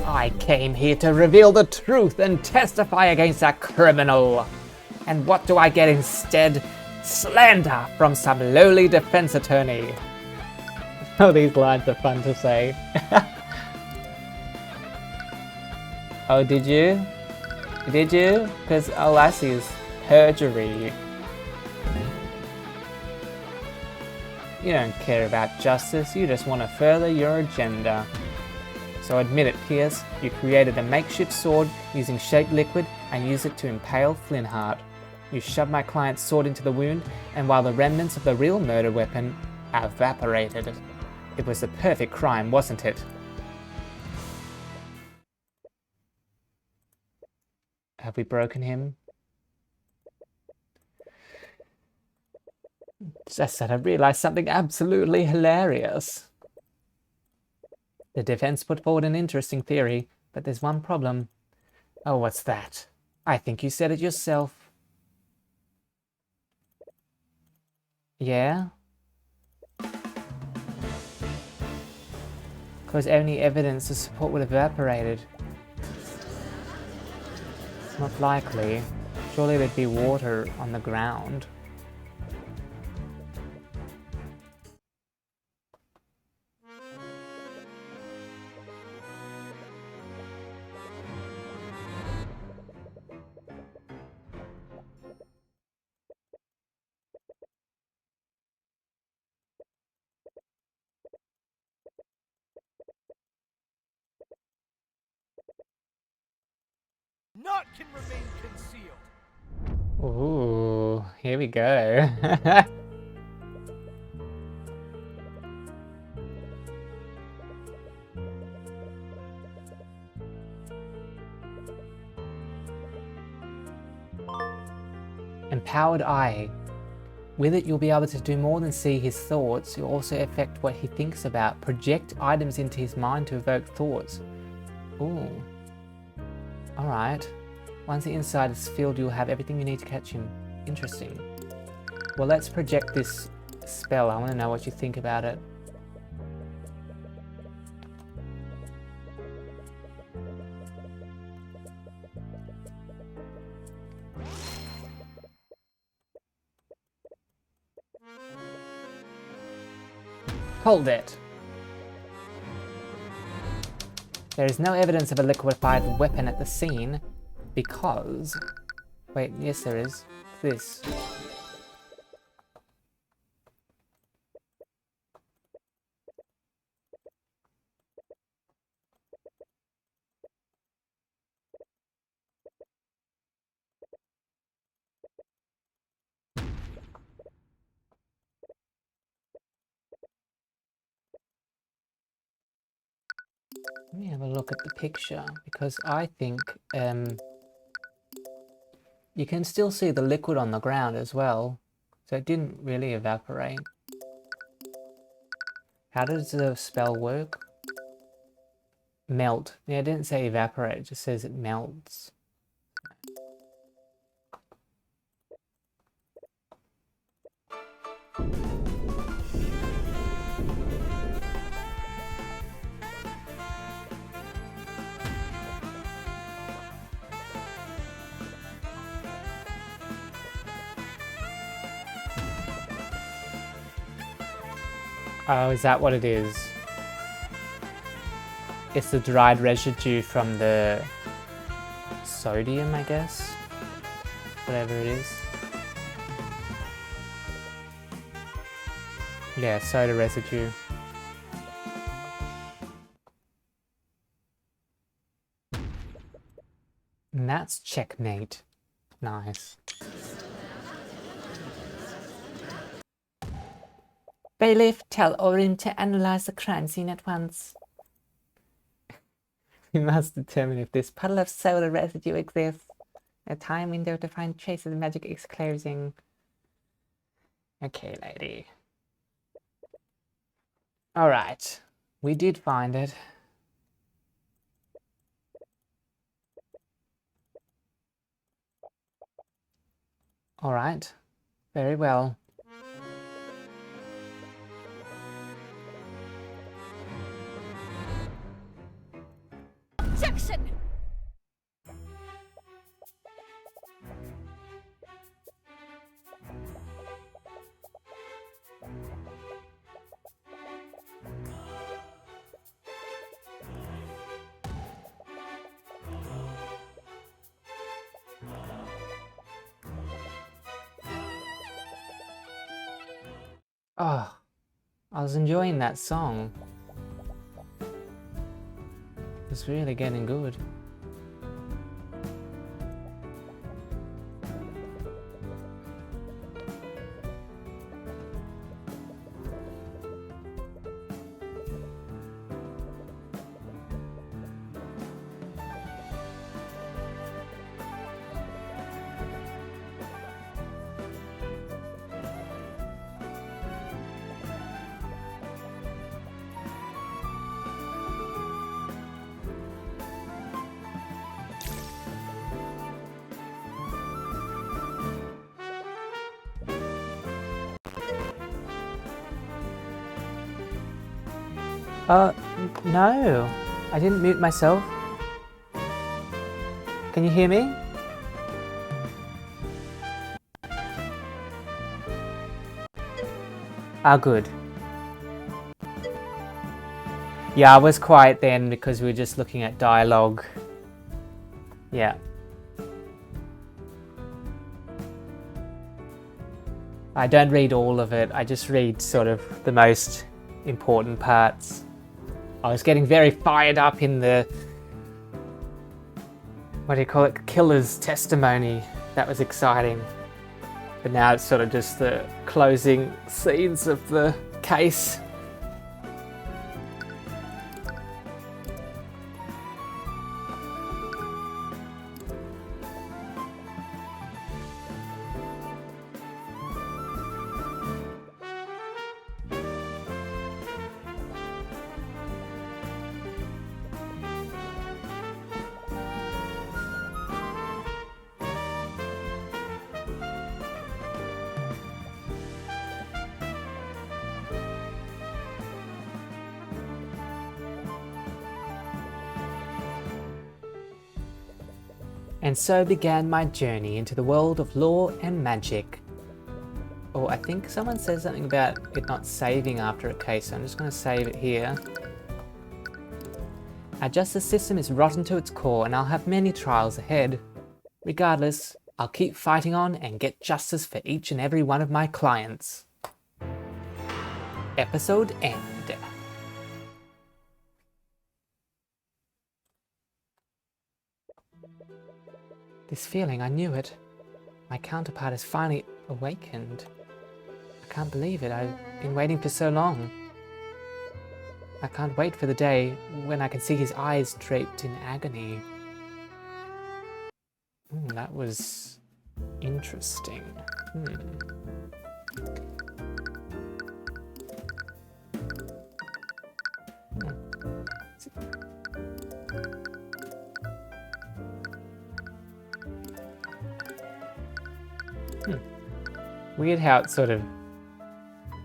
I came here to reveal the truth and testify against a criminal. And what do I get instead? Slander from some lowly defense attorney. Oh, these lines are fun to say. Oh, did you? Did you? Because all I see is perjury. You don't care about justice, you just want to further your agenda. So admit it, Pierce, you created a makeshift sword using shaped liquid and used it to impale Flintheart. You shoved my client's sword into the wound, and while the remnants of the real murder weapon evaporated. It was the perfect crime, wasn't it? Have we broken him? Just that I realized something absolutely hilarious. The defense put forward an interesting theory, but there's one problem. Oh, what's that? I think you said it yourself. Yeah? Because any evidence to support would have evaporated. It's not likely. Surely there'd be water on the ground. Naught can remain concealed. Ooh, here we go. Empowered Eye. With it, you'll be able to do more than see his thoughts. You'll also affect what he thinks about, project items into his mind to evoke thoughts. Ooh. Alright. Once the inside is filled, you'll have everything you need to catch him. Interesting. Well, let's project this spell. I want to know what you think about it. Hold it! There is no evidence of a liquefied weapon at the scene, because... Wait, yes there is. This. Let me have a look at the picture, because I think you can still see the liquid on the ground as well, so it didn't really evaporate. How does the spell work? Melt. Yeah, it didn't say evaporate, it just says it melts. Oh, is that what it is? It's the dried residue from the sodium, I guess? Whatever it is. Yeah, soda residue. And that's checkmate. Nice. Bailiff, tell Orin to analyze the crime scene at once. We must determine if this puddle of solar residue exists. A time window to find traces of magic is closing. Okay, lady. Alright. We did find it. Alright. Very well. Objection! Oh, I was enjoying that song. It's really getting good. No. I didn't mute myself. Can you hear me? Ah, good. Yeah, I was quiet then because we were just looking at dialogue. Yeah. I don't read all of it, I just read sort of the most important parts. I was getting very fired up in the, what do you call it, killer's testimony. That was exciting. But now it's sort of just the closing scenes of the case. And so began my journey into the world of law and magic. Oh, I think someone said something about it not saving after a case, so I'm just going to save it here. Our justice system is rotten to its core, and I'll have many trials ahead. Regardless, I'll keep fighting on and get justice for each and every one of my clients. Episode end. This feeling, I knew it. My counterpart has finally awakened. I can't believe it. I've been waiting for so long. I can't wait for the day when I can see his eyes draped in agony. That was interesting. Weird how it's sort of,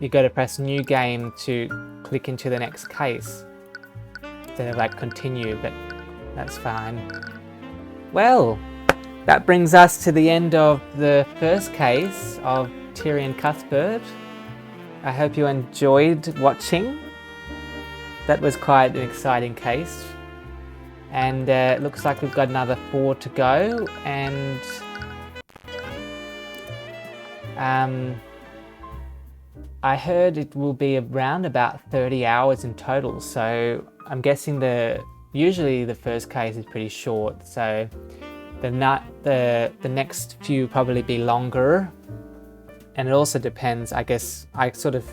you go to press new game to click into the next case instead of like continue, but that's fine. Well, that brings us to the end of the first case of Tyrion Cuthbert. I hope you enjoyed watching. That was quite an exciting case. And it looks like we've got another 4 to go, and I heard it will be around about 30 hours in total, so I'm guessing usually the first case is pretty short, so the next few probably be longer, and it also depends. I guess I sort of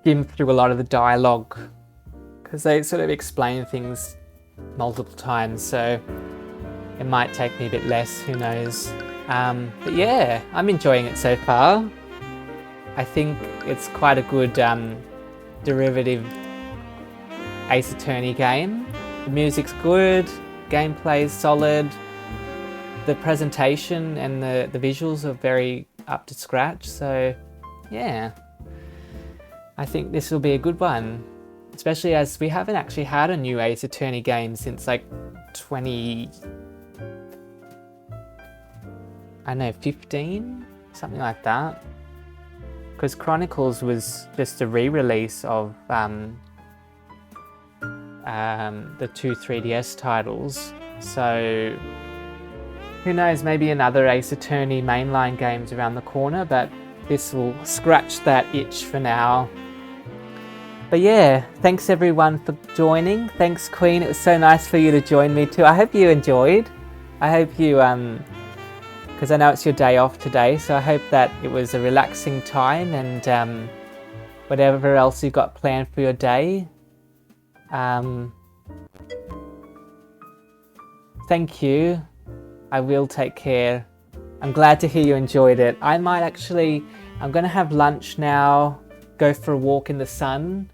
skim through a lot of the dialogue because they sort of explain things multiple times, so it might take me a bit less. Who knows? But yeah, I'm enjoying it so far. I think it's quite a good derivative Ace Attorney game. The music's good, gameplay's solid, the presentation and the visuals are very up to scratch, so yeah. I think this will be a good one, especially as we haven't actually had a new Ace Attorney game since like 15? Something like that. Because Chronicles was just a re-release of the two 3DS titles, so who knows, maybe another Ace Attorney mainline game's around the corner, but this will scratch that itch for now. But yeah, thanks everyone for joining. Thanks Queen, it was so nice for you to join me too. I hope you enjoyed. I hope you, because I know it's your day off today, so I hope that it was a relaxing time, and whatever else you got planned for your day. Thank you. I will take care. I'm glad to hear you enjoyed it. I'm going to have lunch now, go for a walk in the sun,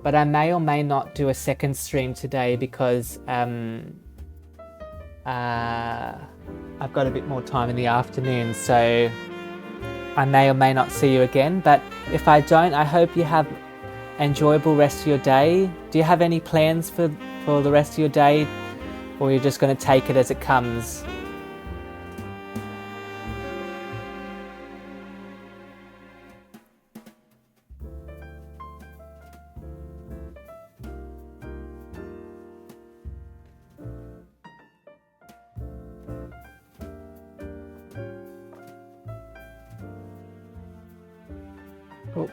but I may or may not do a second stream today because I've got a bit more time in the afternoon, so I may or may not see you again. But if I don't, I hope you have an enjoyable rest of your day. Do you have any plans for the rest of your day, or you're just going to take it as it comes? Oh.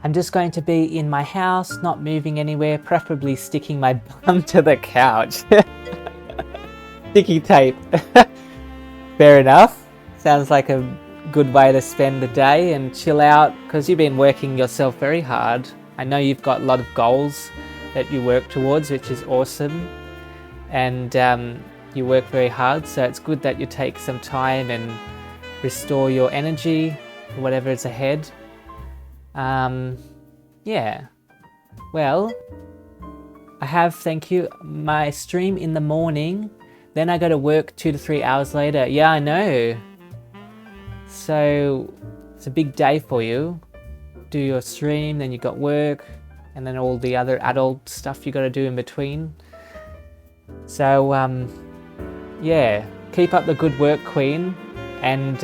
I'm just going to be in my house, not moving anywhere, preferably sticking my bum to the couch. Sticky tape. Fair enough. Sounds like a good way to spend the day and chill out, because you've been working yourself very hard. I know you've got a lot of goals that you work towards, which is awesome. And you work very hard, so it's good that you take some time and restore your energy for whatever is ahead. Yeah, well, I have, thank you, my stream in the morning, then I go to work 2 to 3 hours later. Yeah, I know. So it's a big day for you. Do your stream, then you got work, and then all the other adult stuff you got to do in between. So yeah, keep up the good work, Queen, and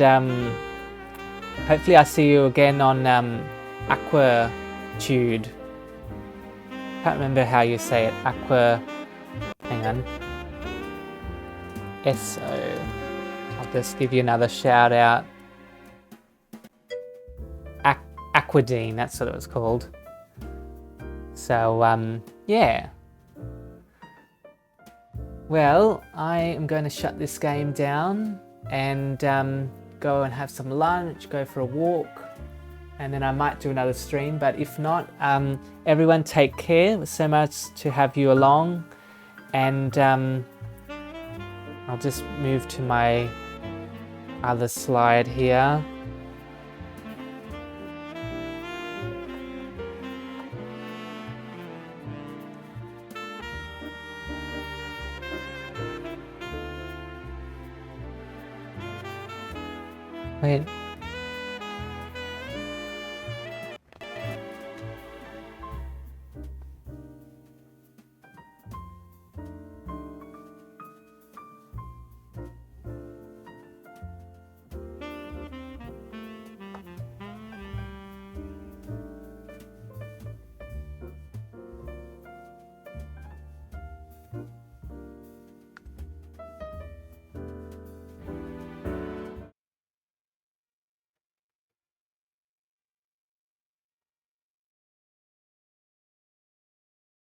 hopefully I see you again on Aquatude. Can't remember how you say it. Hang on. SO. I'll just give you another shout out. Aquadine, that's what it was called. So yeah. Well, I am going to shut this game down and go and have some lunch, go for a walk, and then I might do another stream. But if not, everyone take care. It was so much to have you along, and I'll just move to my other slide here. Wait.